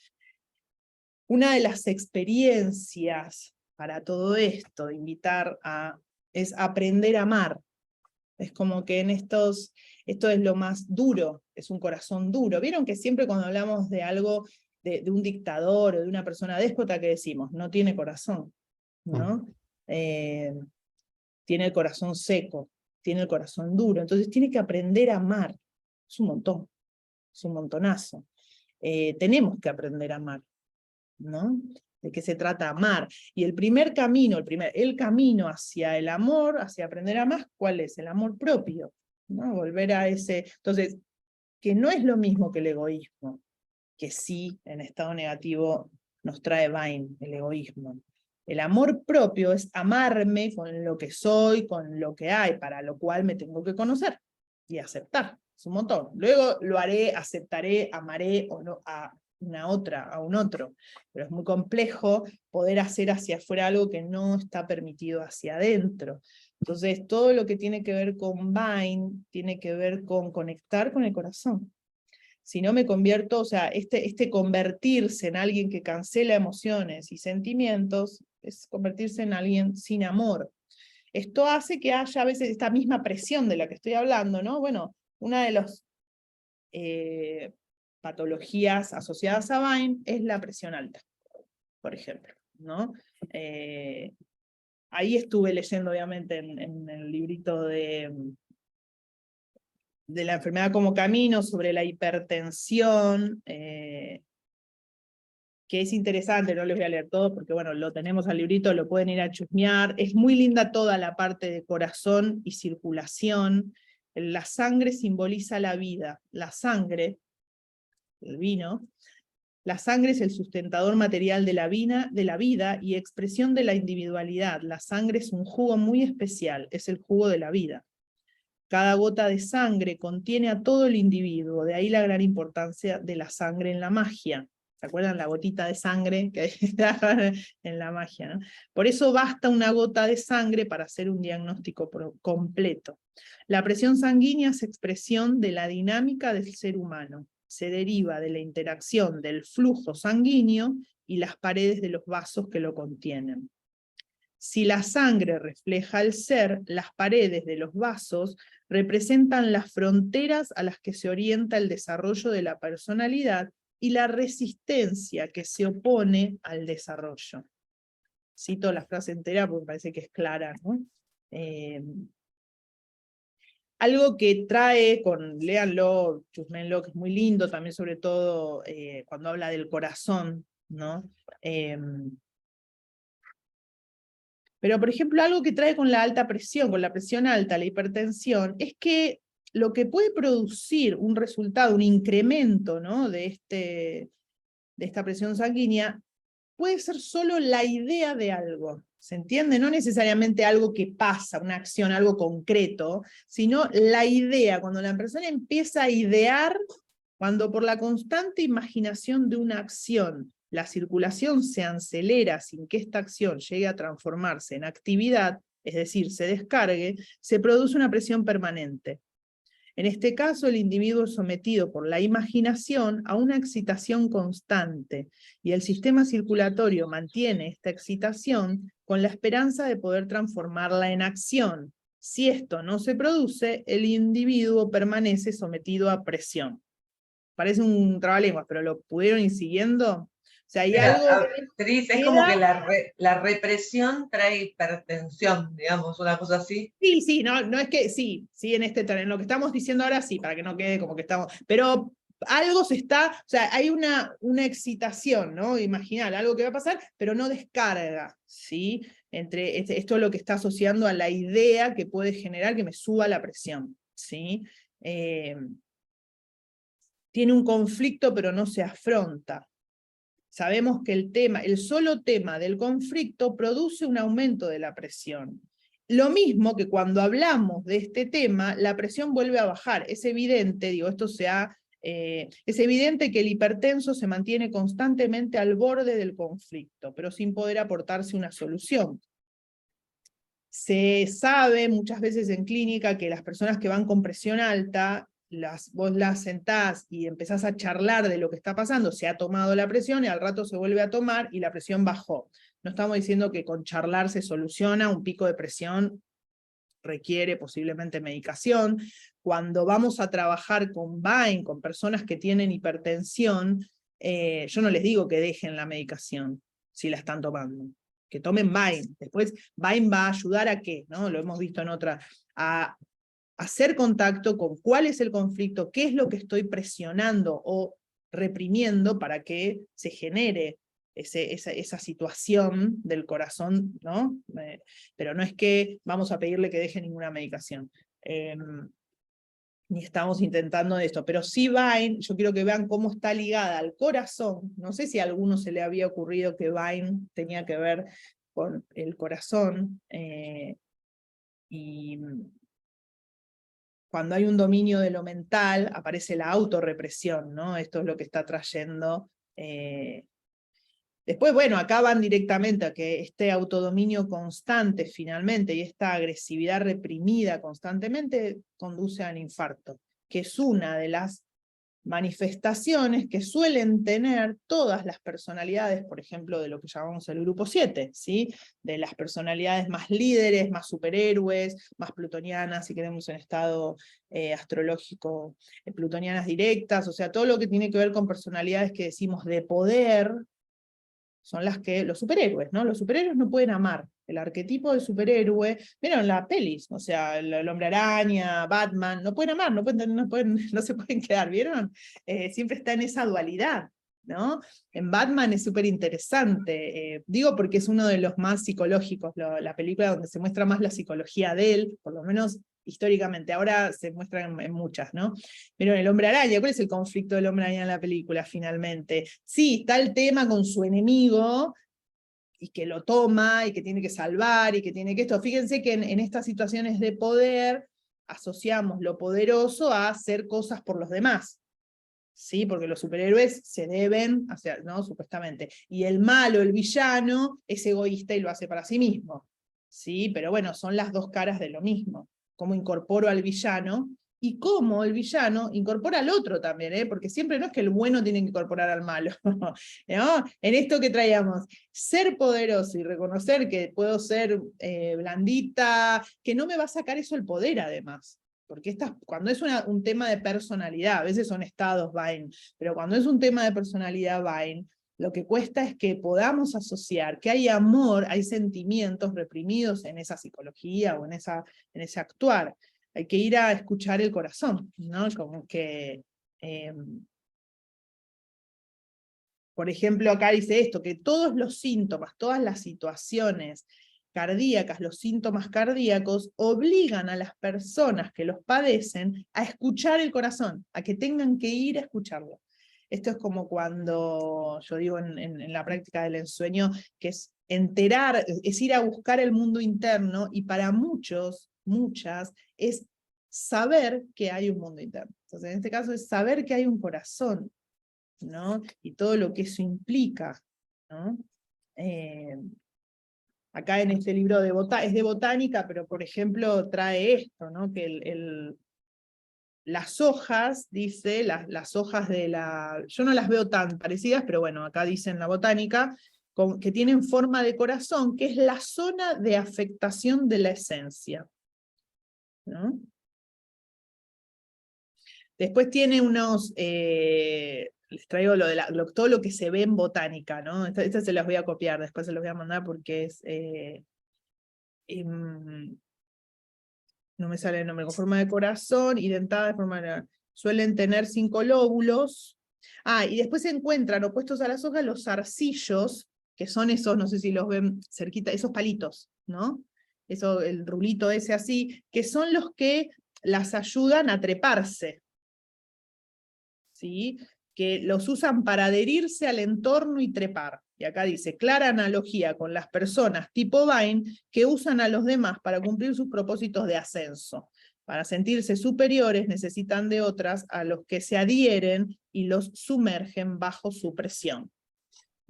A: Una de las experiencias para todo esto, de invitar es aprender a amar. Es como que esto es lo más duro, es un corazón duro. ¿Vieron que siempre cuando hablamos de algo, de un dictador o de una persona déspota, que decimos? No tiene corazón, ¿no? Tiene el corazón seco, tiene el corazón duro, entonces tiene que aprender a amar. Es un montón, es un montonazo. Tenemos que aprender a amar, ¿no? ¿De qué se trata amar? Y el primer camino, el camino hacia el amor, hacia aprender a amar, ¿cuál es? El amor propio, ¿no? Volver a ese... Entonces, que no es lo mismo que el egoísmo, que sí, en estado negativo, nos trae Vine, el egoísmo. El amor propio es amarme con lo que soy, con lo que hay, para lo cual me tengo que conocer y aceptar. Es un montón. Luego lo haré, aceptaré, amaré o no, a una otra, a un otro. Pero es muy complejo poder hacer hacia afuera algo que no está permitido hacia adentro. Entonces, todo lo que tiene que ver con Vine, tiene que ver con conectar con el corazón. Si no me convierto, o sea, este convertirse en alguien que cancela emociones y sentimientos, es convertirse en alguien sin amor. Esto hace que haya a veces esta misma presión de la que estoy hablando, ¿no? Bueno, una de las patologías asociadas a Vine es la presión alta, por ejemplo, ¿no? Ahí estuve leyendo, obviamente, en el librito de la enfermedad como camino, sobre la hipertensión, que es interesante, no les voy a leer todo, porque bueno, lo tenemos al librito, lo pueden ir a chusmear. Es muy linda toda la parte de corazón y circulación. La sangre simboliza la vida. La sangre, el vino, la sangre es el sustentador material de la vida y expresión de la individualidad. La sangre es un jugo muy especial, es el jugo de la vida. Cada gota de sangre contiene a todo el individuo, de ahí la gran importancia de la sangre en la magia. ¿Se acuerdan la gotita de sangre que hay en la magia, ¿no? Por eso basta una gota de sangre para hacer un diagnóstico completo. La presión sanguínea es expresión de la dinámica del ser humano. Se deriva de la interacción del flujo sanguíneo y las paredes de los vasos que lo contienen. Si la sangre refleja el ser, las paredes de los vasos representan las fronteras a las que se orienta el desarrollo de la personalidad y la resistencia que se opone al desarrollo. Cito la frase entera porque me parece que es clara, ¿no? Algo que trae, léanlo, chusmenlo, que es muy lindo, también sobre todo cuando habla del corazón, ¿no? Pero, por ejemplo, algo que trae con la alta presión, con la presión alta, la hipertensión, es que lo que puede producir un resultado, un incremento, ¿no? de esta presión sanguínea, puede ser solo la idea de algo, ¿se entiende? No necesariamente algo que pasa, una acción, algo concreto, sino la idea, cuando la persona empieza a idear, cuando por la constante imaginación de una acción, la circulación se acelera sin que esta acción llegue a transformarse en actividad, es decir, se descargue, se produce una presión permanente. En este caso, el individuo es sometido por la imaginación a una excitación constante, y el sistema circulatorio mantiene esta excitación con la esperanza de poder transformarla en acción. Si esto no se produce, el individuo permanece sometido a presión. Parece un trabalenguas, pero ¿lo pudieron ir siguiendo? O sea, hay algo...
D: Cris, es como que la represión trae hipertensión, digamos, una cosa así.
A: Sí, no es que sí, en este terreno, lo que estamos diciendo ahora sí, para que no quede como que estamos... Pero algo se está, o sea, hay una excitación, ¿no? Imaginar algo que va a pasar, pero no descarga, ¿sí? Esto es lo que está asociando a la idea que puede generar que me suba la presión, ¿sí? Tiene un conflicto, pero no se afronta. Sabemos que el solo tema del conflicto produce un aumento de la presión. Lo mismo que cuando hablamos de este tema, la presión vuelve a bajar. Es evidente, digo, es evidente que el hipertenso se mantiene constantemente al borde del conflicto, pero sin poder aportarse una solución. Se sabe muchas veces en clínica que las personas que van con presión alta, vos las sentás y empezás a charlar de lo que está pasando, se ha tomado la presión y al rato se vuelve a tomar y la presión bajó. No estamos diciendo que con charlar se soluciona, un pico de presión requiere posiblemente medicación. Cuando vamos a trabajar con Vine, con personas que tienen hipertensión, yo no les digo que dejen la medicación si la están tomando, que tomen Vine. Después Vine va a ayudar a qué, ¿no? Lo hemos visto en otra, a hacer contacto con cuál es el conflicto, qué es lo que estoy presionando o reprimiendo para que se genere esa situación del corazón, ¿no? Pero no es que vamos a pedirle que deje ninguna medicación. Ni estamos intentando esto, pero sí Vine, yo quiero que vean cómo está ligada al corazón. No sé si a alguno se le había ocurrido que Vine tenía que ver con el corazón, y cuando hay un dominio de lo mental, aparece la autorrepresión, ¿no? Esto es lo que está trayendo. Después, bueno, acá van directamente a que este autodominio constante finalmente y esta agresividad reprimida constantemente conduce al infarto, que es una de las manifestaciones que suelen tener todas las personalidades, por ejemplo, de lo que llamamos el grupo 7, ¿sí? De las personalidades más líderes, más superhéroes, más plutonianas, si queremos en estado astrológico, plutonianas directas, o sea, todo lo que tiene que ver con personalidades que decimos de poder, son los superhéroes, ¿no? Los superhéroes no pueden amar. El arquetipo del superhéroe, vieron la pelis, o sea, el Hombre Araña, Batman, no pueden amar, no se pueden quedar, ¿vieron? Siempre está en esa dualidad, ¿no? En Batman es súper interesante, digo porque es uno de los más psicológicos, la película donde se muestra más la psicología de él, por lo menos históricamente, ahora se muestra en muchas, ¿no? Pero el Hombre Araña, ¿cuál es el conflicto del Hombre Araña en la película finalmente? Sí, está el tema con su enemigo, y que lo toma, y que tiene que salvar, y que tiene que esto. Fíjense que en estas situaciones de poder, asociamos lo poderoso a hacer cosas por los demás. ¿Sí? Porque los superhéroes se deben hacer, ¿no? Supuestamente. Y el malo, el villano, es egoísta y lo hace para sí mismo. ¿Sí? Pero bueno, son las dos caras de lo mismo. Cómo incorporo al villano y cómo el villano incorpora al otro también, ¿eh? Porque siempre no es que el bueno tiene que incorporar al malo, ¿no? En esto que traíamos, ser poderoso y reconocer que puedo ser blandita, que no me va a sacar eso el poder además. Porque cuando es un tema de personalidad, a veces son estados Vine, pero cuando es un tema de personalidad Vine, lo que cuesta es que podamos asociar que hay amor, hay sentimientos reprimidos en esa psicología o en ese actuar. Hay que ir a escuchar el corazón, ¿no? Como que, por ejemplo, acá dice esto, que todos los síntomas, todas las situaciones cardíacas, los síntomas cardíacos, obligan a las personas que los padecen a escuchar el corazón, a que tengan que ir a escucharlo. Esto es como cuando, yo digo en la práctica del ensueño, que es es ir a buscar el mundo interno, y para muchas, es saber que hay un mundo interno. Entonces, en este caso es saber que hay un corazón, ¿no? Y todo lo que eso implica, ¿no? Acá en este libro es de botánica, pero por ejemplo trae esto, ¿no? Que las hojas, dice, las hojas yo no las veo tan parecidas, pero bueno, acá dice en la botánica, que tienen forma de corazón, que es la zona de afectación de la esencia, ¿no? Después tiene unos, les traigo todo lo que se ve en botánica, ¿no? Esta se las voy a copiar, después se los voy a mandar porque es, no me sale el nombre, con forma de corazón y dentada de forma de... suelen tener 5 lóbulos. Y después se encuentran opuestos a las hojas los zarcillos, que son esos, no sé si los ven cerquita, esos palitos, ¿no? Eso, el rulito ese así, que son los que las ayudan a treparse, ¿sí? Que los usan para adherirse al entorno y trepar. Y acá dice, clara analogía con las personas tipo Vine que usan a los demás para cumplir sus propósitos de ascenso. Para sentirse superiores necesitan de otras a los que se adhieren y los sumergen bajo su presión,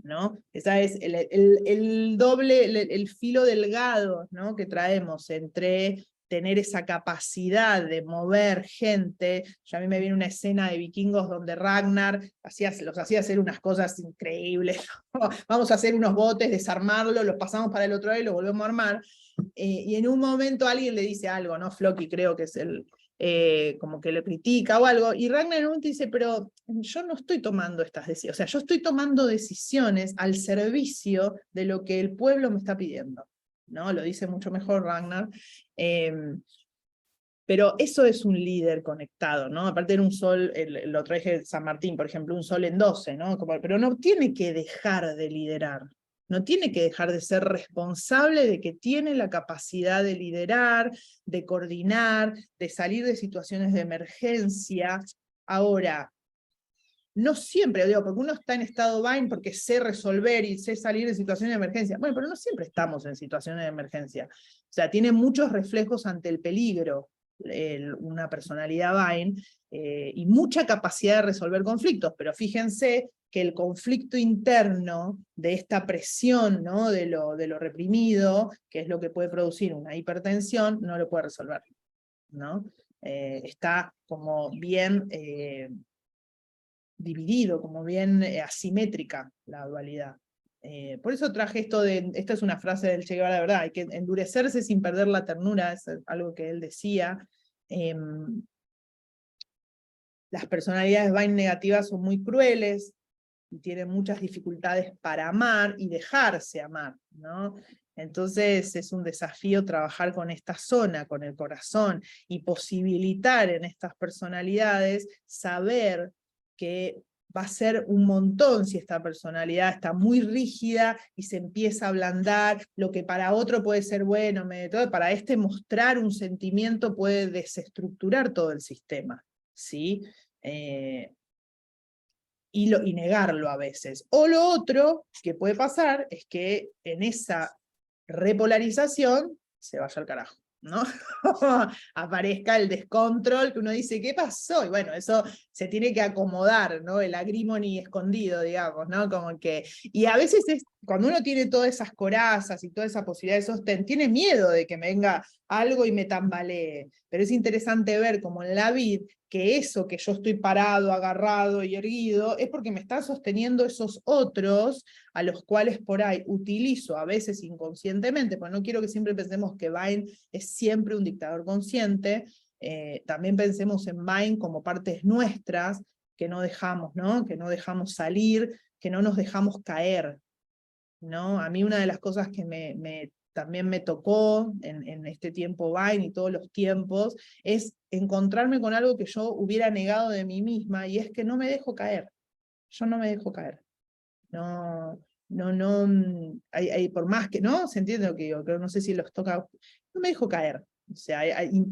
A: ¿no? Esa es el doble, el filo delgado, ¿no? Que traemos entre tener esa capacidad de mover gente. Ya a mí me viene una escena de Vikingos donde Ragnar los hacía hacer unas cosas increíbles. Vamos a hacer unos botes, desarmarlo, los pasamos para el otro lado y lo volvemos a armar. Y en un momento alguien le dice algo, ¿no? Floki creo que es como que lo critica o algo, y Ragnar en un momento dice, pero yo no estoy tomando estas decisiones, o sea, yo estoy tomando decisiones al servicio de lo que el pueblo me está pidiendo, ¿no? Lo dice mucho mejor Ragnar. Pero eso es un líder conectado, ¿no? Aparte de un sol, lo traje San Martín, por ejemplo, un sol en 12, ¿no? Pero no tiene que dejar de liderar, no tiene que dejar de ser responsable de que tiene la capacidad de liderar, de coordinar, de salir de situaciones de emergencia. Ahora, no siempre, digo, porque uno está en estado Vine porque sé resolver y sé salir de situaciones de emergencia. Bueno, pero no siempre estamos en situaciones de emergencia. O sea, tiene muchos reflejos ante el peligro, una personalidad Vine, y mucha capacidad de resolver conflictos, pero fíjense que el conflicto interno de esta presión, ¿no? de lo reprimido, que es lo que puede producir una hipertensión, no lo puede resolver, ¿no? Está como bien dividido, como bien asimétrica la dualidad. Por eso traje esta es una frase del Che Guevara, de verdad, hay que endurecerse sin perder la ternura, es algo que él decía. Las personalidades Vine negativas son muy crueles, y tienen muchas dificultades para amar y dejarse amar, ¿no? Entonces es un desafío trabajar con esta zona, con el corazón, y posibilitar en estas personalidades saber que va a ser un montón si esta personalidad está muy rígida y se empieza a ablandar, lo que para otro puede ser bueno, para este mostrar un sentimiento puede desestructurar todo el sistema, ¿sí? Y negarlo a veces. O lo otro que puede pasar es que en esa repolarización se vaya al carajo, ¿no? Aparezca el descontrol, que uno dice, ¿qué pasó? Y bueno, eso se tiene que acomodar, ¿no? El agrimony escondido, digamos, ¿no? Como que, y a veces cuando uno tiene todas esas corazas y toda esa posibilidad de sostén, tiene miedo de que me venga algo y me tambalee. Pero es interesante ver como en la vid, que eso que yo estoy parado, agarrado y erguido, es porque me están sosteniendo esos otros a los cuales por ahí utilizo, a veces inconscientemente, porque no quiero que siempre pensemos que Vine es siempre un dictador consciente, también pensemos en Vine como partes nuestras, que no dejamos, ¿no? Que no dejamos salir, que no nos dejamos caer, ¿no? A mí una de las cosas que también me tocó en este tiempo Vine y todos los tiempos, es encontrarme con algo que yo hubiera negado de mí misma, y es que no me dejo caer. Yo no me dejo caer. No, por más que, ¿no? ¿Se entiende lo que digo? Pero no sé si los toca. No me dejo caer. O sea,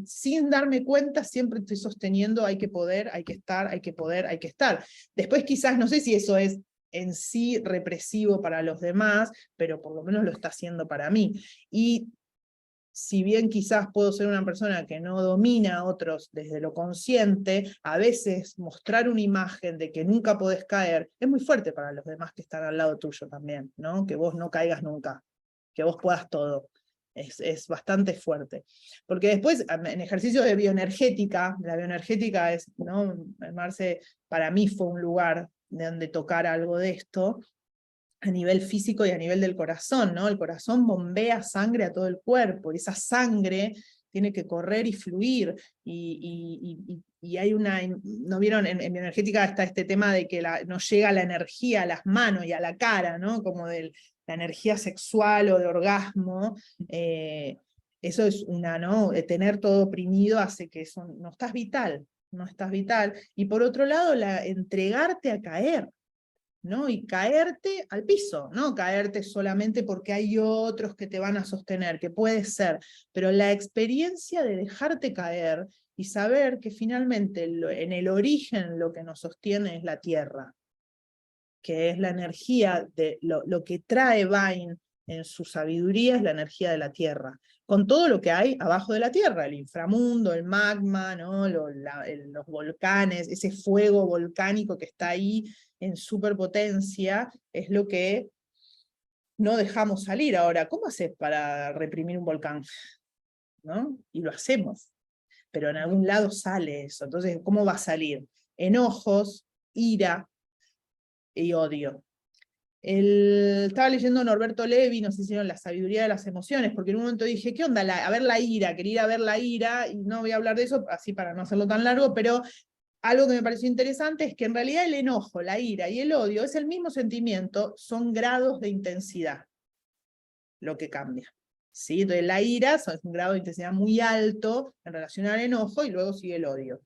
A: sin darme cuenta, siempre estoy sosteniendo, hay que poder, hay que estar, hay que poder, hay que estar. Después quizás, no sé si eso es en sí represivo para los demás, pero por lo menos lo está haciendo para mí. Y si bien quizás puedo ser una persona que no domina a otros desde lo consciente, a veces mostrar una imagen de que nunca podés caer es muy fuerte para los demás que están al lado tuyo también, ¿no? Que vos no caigas nunca, que vos puedas todo. Es bastante fuerte. Porque después, en ejercicios de bioenergética, la bioenergética es, ¿no? Marce, para mí fue un lugar de donde tocar algo de esto, a nivel físico y a nivel del corazón, ¿no? El corazón bombea sangre a todo el cuerpo, y esa sangre tiene que correr y fluir, y hay una, ¿no vieron? En bioenergética está este tema de que nos llega la energía a las manos y a la cara, ¿no? Como de la energía sexual o de orgasmo, eso es una, ¿no? Tener todo oprimido hace que eso, no estás vital, no estás vital. Y por otro lado, entregarte a caer, ¿no? Y caerte al piso, no caerte solamente porque hay otros que te van a sostener, que puede ser, pero la experiencia de dejarte caer y saber que finalmente en el origen lo que nos sostiene es la tierra, que es la energía, de lo que trae Vine en su sabiduría es la energía de la tierra, con todo lo que hay abajo de la tierra, el inframundo, el magma, ¿no? Los volcanes, ese fuego volcánico que está ahí en superpotencia, es lo que no dejamos salir. Ahora, ¿cómo haces para reprimir un volcán? ¿No? Y lo hacemos, pero en algún lado sale eso. Entonces, ¿cómo va a salir? Enojos, ira y odio. Estaba leyendo Norberto Levi, no sé si vieron La sabiduría de las emociones, porque en un momento dije, ¿qué onda? A ver la ira, quería ir a ver la ira, y no voy a hablar de eso, así para no hacerlo tan largo, pero algo que me pareció interesante es que en realidad el enojo, la ira y el odio es el mismo sentimiento, son grados de intensidad lo que cambia. ¿Sí? Entonces la ira es un grado de intensidad muy alto en relación al enojo, y luego sigue el odio.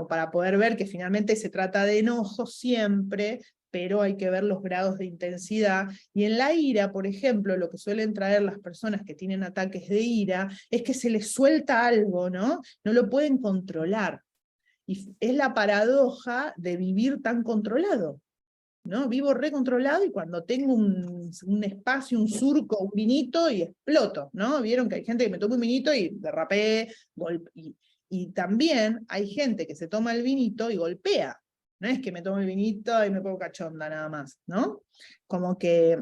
A: Para poder ver que finalmente se trata de enojo siempre, pero hay que ver los grados de intensidad. Y en la ira, por ejemplo, lo que suelen traer las personas que tienen ataques de ira es que se les suelta algo, ¿no? No lo pueden controlar. Y es la paradoja de vivir tan controlado, ¿no? Vivo recontrolado y cuando tengo un espacio, un surco, un vinito y exploto, ¿no? Vieron que hay gente que me toma un vinito y derrapé, y también hay gente que se toma el vinito y golpea. No es que me tomo el vinito y me pongo cachonda nada más, ¿no? Como que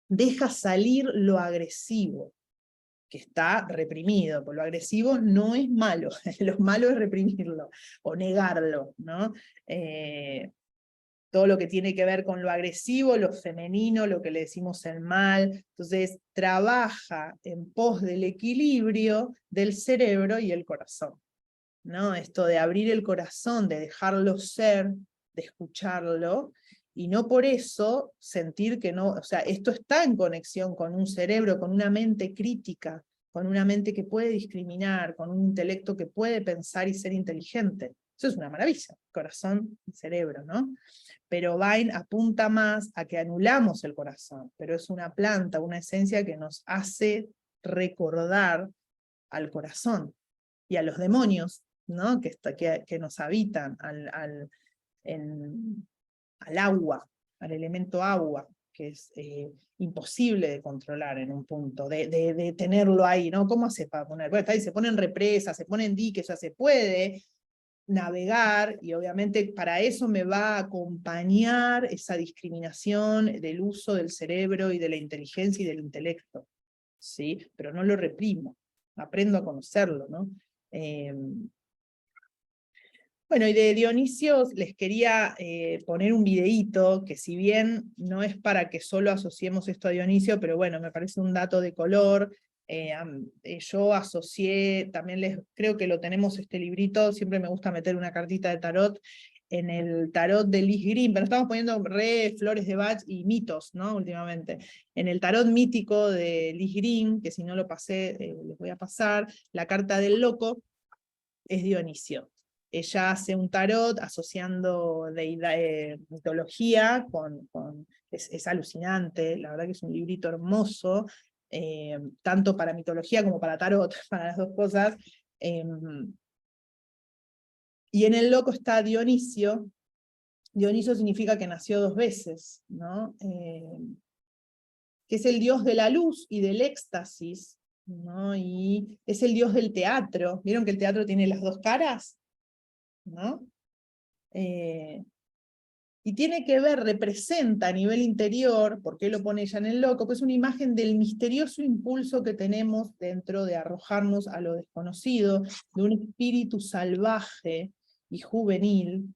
A: deja salir lo agresivo, que está reprimido, porque lo agresivo no es malo, lo malo es reprimirlo, o negarlo, ¿no? Todo lo que tiene que ver con lo agresivo, lo femenino, lo que le decimos el mal. Entonces, trabaja en pos del equilibrio del cerebro y el corazón, ¿no? Esto de abrir el corazón, de dejarlo ser, de escucharlo, y no por eso sentir que no, o sea, esto está en conexión con un cerebro, con una mente crítica, con una mente que puede discriminar, con un intelecto que puede pensar y ser inteligente. Eso es una maravilla, corazón y cerebro, ¿no? Pero Vine apunta más a que anulamos el corazón, pero es una planta, una esencia que nos hace recordar al corazón y a los demonios, ¿no? que nos habitan, al agua, al elemento agua, que es imposible de controlar en un punto, de tenerlo ahí, ¿no? ¿Cómo hace para poner? Bueno, está ahí, se ponen represas, se ponen diques, ya se puede navegar, y obviamente para eso me va a acompañar esa discriminación del uso del cerebro y de la inteligencia y del intelecto, ¿sí? Pero no lo reprimo, aprendo a conocerlo, ¿no? Bueno, y de Dionisio les quería poner un videíto, que si bien no es para que solo asociemos esto a Dionisio, pero bueno, me parece un dato de color. Yo asocié, también creo que lo tenemos este librito, siempre me gusta meter una cartita de tarot, en el tarot de Liz Green, pero estamos poniendo flores de Bach y mitos, ¿no? Últimamente. En el tarot mítico de Liz Green, que si no lo pasé, les voy a pasar, la carta del loco es Dionisio. Ella hace un tarot asociando mitología es alucinante, la verdad que es un librito hermoso, tanto para mitología como para tarot, para las dos cosas. Y en el loco está Dionisio. Dionisio significa que nació dos veces, ¿no? Que es el dios de la luz y del éxtasis, ¿no? Y es el dios del teatro. ¿Vieron que el teatro tiene las dos caras? ¿No? Y tiene que ver, representa a nivel interior, ¿por qué lo pone ella en el loco? Pues es una imagen del misterioso impulso que tenemos dentro de arrojarnos a lo desconocido, de un espíritu salvaje y juvenil.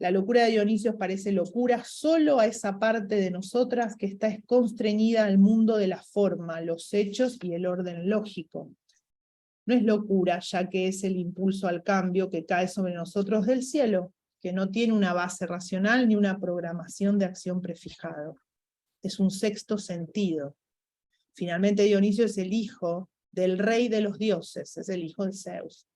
A: La locura de Dionisio parece locura solo a esa parte de nosotras que está constreñida al mundo de la forma, los hechos y el orden lógico. No es locura, ya que es el impulso al cambio que cae sobre nosotros del cielo, que no tiene una base racional ni una programación de acción prefijado. Es un sexto sentido. Finalmente Dionisio es el hijo del rey de los dioses, es el hijo de Zeus.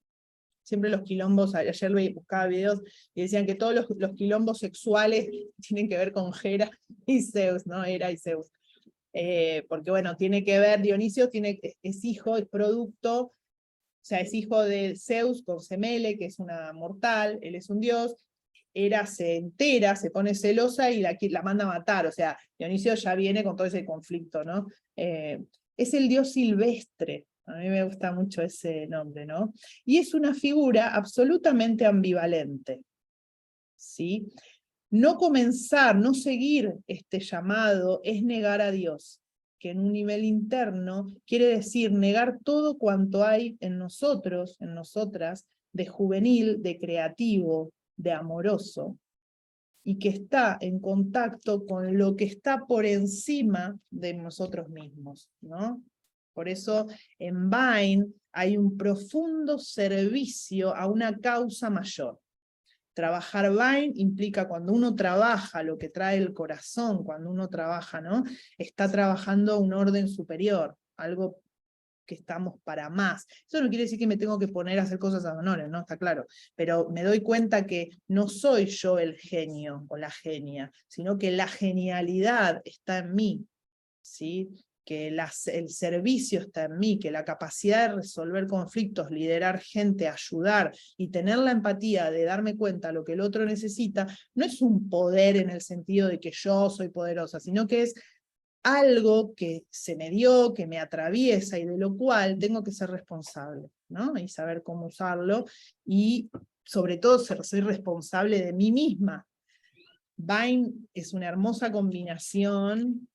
A: siempre los quilombos, ayer buscaba videos y decían que todos los quilombos sexuales tienen que ver con Hera y Zeus, ¿no? Hera y Zeus. Porque bueno, tiene que ver, Dionisio es hijo, es producto, o sea, es hijo de Zeus con Semele, que es una mortal, él es un dios. Hera se entera, se pone celosa y la manda a matar, o sea, Dionisio ya viene con todo ese conflicto, ¿no? Es el dios silvestre, a mí me gusta mucho ese nombre, ¿no? Y es una figura absolutamente ambivalente, ¿sí? No comenzar, no seguir este llamado es negar a Dios, que en un nivel interno quiere decir negar todo cuanto hay en nosotros, en nosotras, de juvenil, de creativo, de amoroso, y que está en contacto con lo que está por encima de nosotros mismos, ¿no? Por eso en Vine hay un profundo servicio a una causa mayor. Trabajar Vine implica cuando uno trabaja lo que trae el corazón, cuando uno trabaja, ¿no? Está trabajando un orden superior, algo que estamos para más. Eso no quiere decir que me tengo que poner a hacer cosas a honores, ¿no? Está claro. Pero me doy cuenta que no soy yo el genio o la genia, sino que la genialidad está en mí, ¿sí? Que el servicio está en mí, que la capacidad de resolver conflictos, liderar gente, ayudar y tener la empatía de darme cuenta de lo que el otro necesita, no es un poder en el sentido de que yo soy poderosa, sino que es algo que se me dio, que me atraviesa y de lo cual tengo que ser responsable, ¿no? Y saber cómo usarlo y sobre todo soy responsable de mí misma. Vine es una hermosa combinación,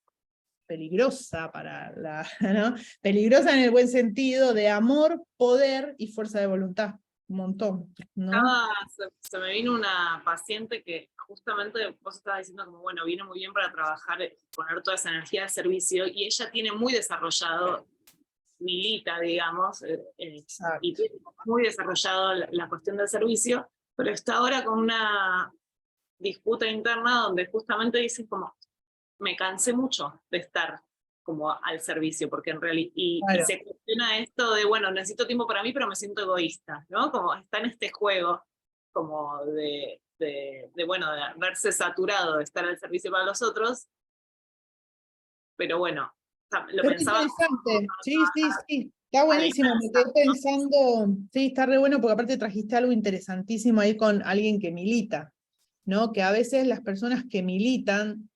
A: peligrosa para la, ¿no? Peligrosa en el buen sentido, de amor, poder y fuerza de voluntad. Un montón, ¿no?
C: Se me vino una paciente que justamente vos estabas diciendo como, bueno, viene muy bien para trabajar, poner toda esa energía de servicio, y ella tiene muy desarrollado, milita, digamos, y tiene muy desarrollado la cuestión del servicio, pero está ahora con una disputa interna donde justamente dice como, me cansé mucho de estar como al servicio, porque en realidad, y
A: Claro.
C: se cuestiona esto de, bueno, necesito tiempo para mí, pero me siento egoísta, ¿no? Como está en este juego, como bueno, de verse saturado de estar al servicio para los otros, pero bueno, lo
A: Es
C: pensaba
A: interesante, sí, está buenísimo, me quedé pensando, sí, está re bueno, porque aparte trajiste algo interesantísimo ahí con alguien que milita, ¿no? Que a veces las personas que militan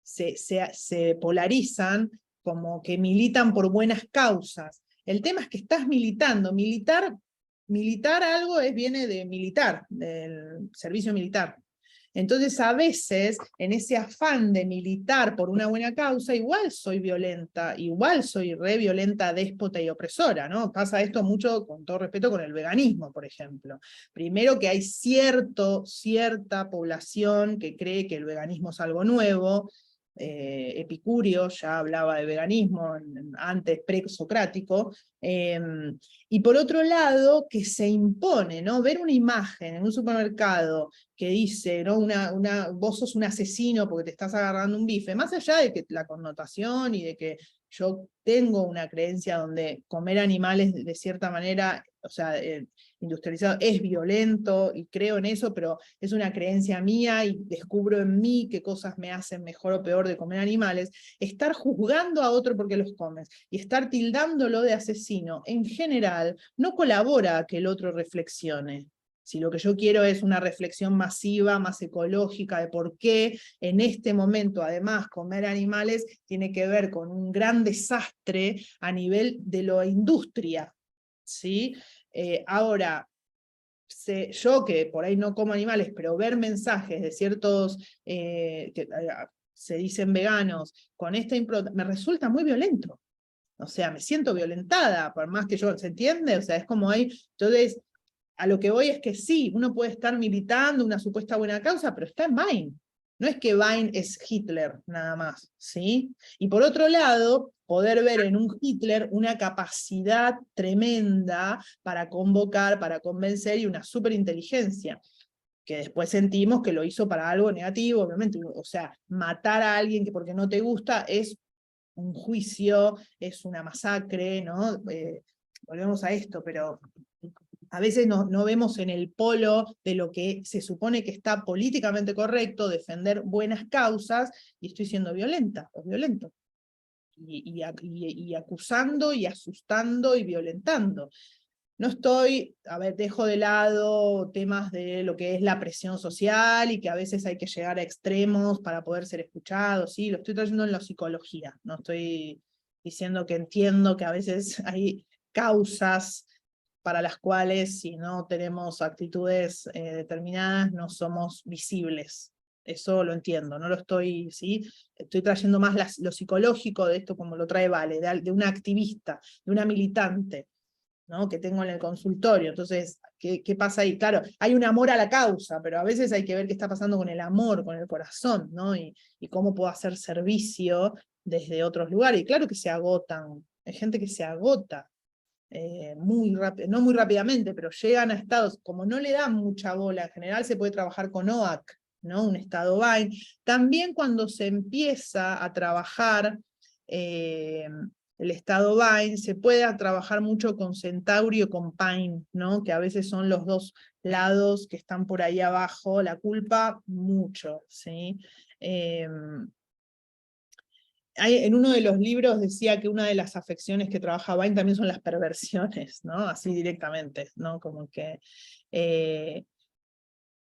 A: se polarizan como que militan por buenas causas. El tema es que estás militando, militar algo viene de militar, del servicio militar. Entonces a veces en ese afán de militar por una buena causa, igual soy violenta, igual soy re violenta, déspota y opresora, ¿no? Pasa esto mucho, con todo respeto, con el veganismo, por ejemplo. Primero que hay cierta población que cree que el veganismo es algo nuevo. Epicurio ya hablaba de veganismo antes presocrático, y por otro lado que se impone, ¿no? Ver una imagen en un supermercado que dice, ¿no? Vos sos un asesino porque te estás agarrando un bife, más allá de que la connotación y de que yo tengo una creencia donde comer animales de cierta manera, o sea, industrializado es violento y creo en eso, pero es una creencia mía y descubro en mí qué cosas me hacen mejor o peor de comer animales. Estar juzgando a otro porque los comes y estar tildándolo de asesino en general no colabora a que el otro reflexione. Si lo que yo quiero es una reflexión masiva, más ecológica, de por qué en este momento, además, comer animales tiene que ver con un gran desastre a nivel de la industria, ¿sí? Ahora, yo que por ahí no como animales, pero ver mensajes de ciertos que se dicen veganos con esta impronta, me resulta muy violento. O sea, me siento violentada, por más que yo, ¿se entiende? O sea, es como ahí, entonces, a lo que voy es que sí, uno puede estar militando una supuesta buena causa, pero está en Vine. No es que Vine es Hitler nada más, ¿sí? Y por otro lado, poder ver en un Hitler una capacidad tremenda para convocar, para convencer y una superinteligencia, que después sentimos que lo hizo para algo negativo, obviamente. O sea, matar a alguien que porque no te gusta es un juicio, es una masacre, ¿no? volvemos a esto, pero a veces no vemos en el polo de lo que se supone que está políticamente correcto, defender buenas causas, y estoy siendo violenta o violento. Y acusando y asustando y violentando. No estoy, a ver, dejo de lado temas de lo que es la presión social y que a veces hay que llegar a extremos para poder ser escuchado, sí, lo estoy trayendo en la psicología, no estoy diciendo que entiendo que a veces hay causas para las cuales si no tenemos actitudes determinadas no somos visibles. Eso lo entiendo, no lo estoy, ¿sí? Estoy trayendo más lo psicológico de esto como lo trae Vale, de una activista, de una militante, ¿no? Que tengo en el consultorio. Entonces, ¿qué pasa ahí? Claro, hay un amor a la causa, pero a veces hay que ver qué está pasando con el amor, con el corazón, ¿no? Y cómo puedo hacer servicio desde otros lugares. Y claro que se agotan, hay gente que se agota, no muy rápidamente, pero llegan a estados, como no le dan mucha bola, en general se puede trabajar con OAC, ¿no? Un estado Vine. También cuando se empieza a trabajar el estado Vine, se puede trabajar mucho con Centauri o con Pine, ¿no? Que a veces son los dos lados que están por ahí abajo, la culpa mucho, ¿sí? En uno de los libros decía que una de las afecciones que trabaja Vine también son las perversiones, ¿no? Así directamente, ¿no? Como que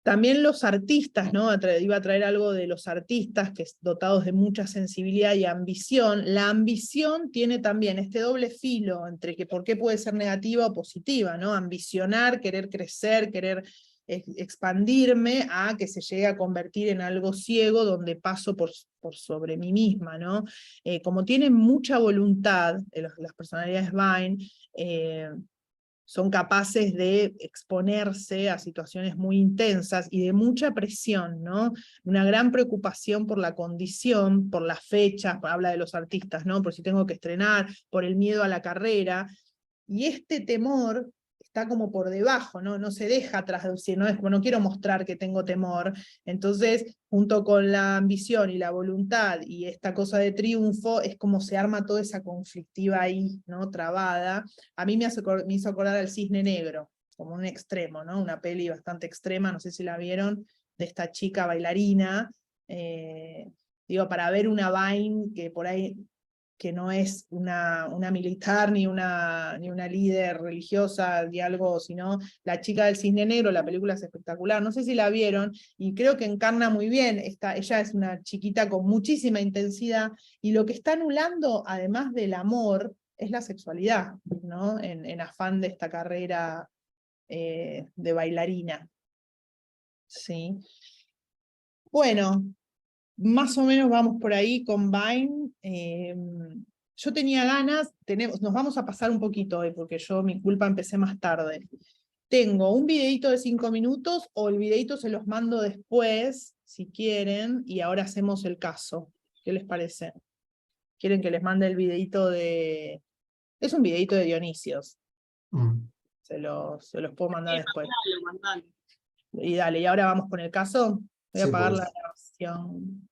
A: también los artistas, ¿no? Iba a traer algo de los artistas que dotados de mucha sensibilidad y ambición. La ambición tiene también este doble filo entre que por qué puede ser negativa o positiva, ¿no? Ambicionar, querer crecer, querer expandirme, a que se llegue a convertir en algo ciego donde paso por sobre mí misma, ¿no? Como tienen mucha voluntad, las personalidades Vine, son capaces de exponerse a situaciones muy intensas y de mucha presión, ¿no? Una gran preocupación por la condición, por las fechas, habla de los artistas, ¿no? Por si tengo que estrenar, por el miedo a la carrera, y este temor está como por debajo, ¿no? No se deja traducir, no es como no quiero mostrar que tengo temor, entonces junto con la ambición y la voluntad y esta cosa de triunfo es como se arma toda esa conflictiva ahí, ¿no? Trabada. A mí me hizo acordar al Cisne Negro, como un extremo, ¿no? Una peli bastante extrema, no sé si la vieron, de esta chica bailarina, digo, para ver una Vine que por ahí que no es una militar ni una líder religiosa ni algo, sino La chica del cisne negro, la película es espectacular, no sé si la vieron, y creo que encarna muy bien, ella es una chiquita con muchísima intensidad, y lo que está anulando, además del amor, es la sexualidad, ¿no? En afán de esta carrera de bailarina. ¿Sí? Bueno, más o menos vamos por ahí con Vine. Yo tenía ganas, nos vamos a pasar un poquito hoy, porque mi culpa, empecé más tarde. Tengo un videito de 5 minutos, o el videito se los mando después, si quieren, y ahora hacemos el caso. ¿Qué les parece? ¿Quieren que les mande el videito de...? Es un videito de Dionisios. Se los puedo mandar después.
C: Mandalo.
A: Y dale, y ahora vamos con el caso. Voy a
E: Sí,
A: apagar
E: pues.
A: la grabación.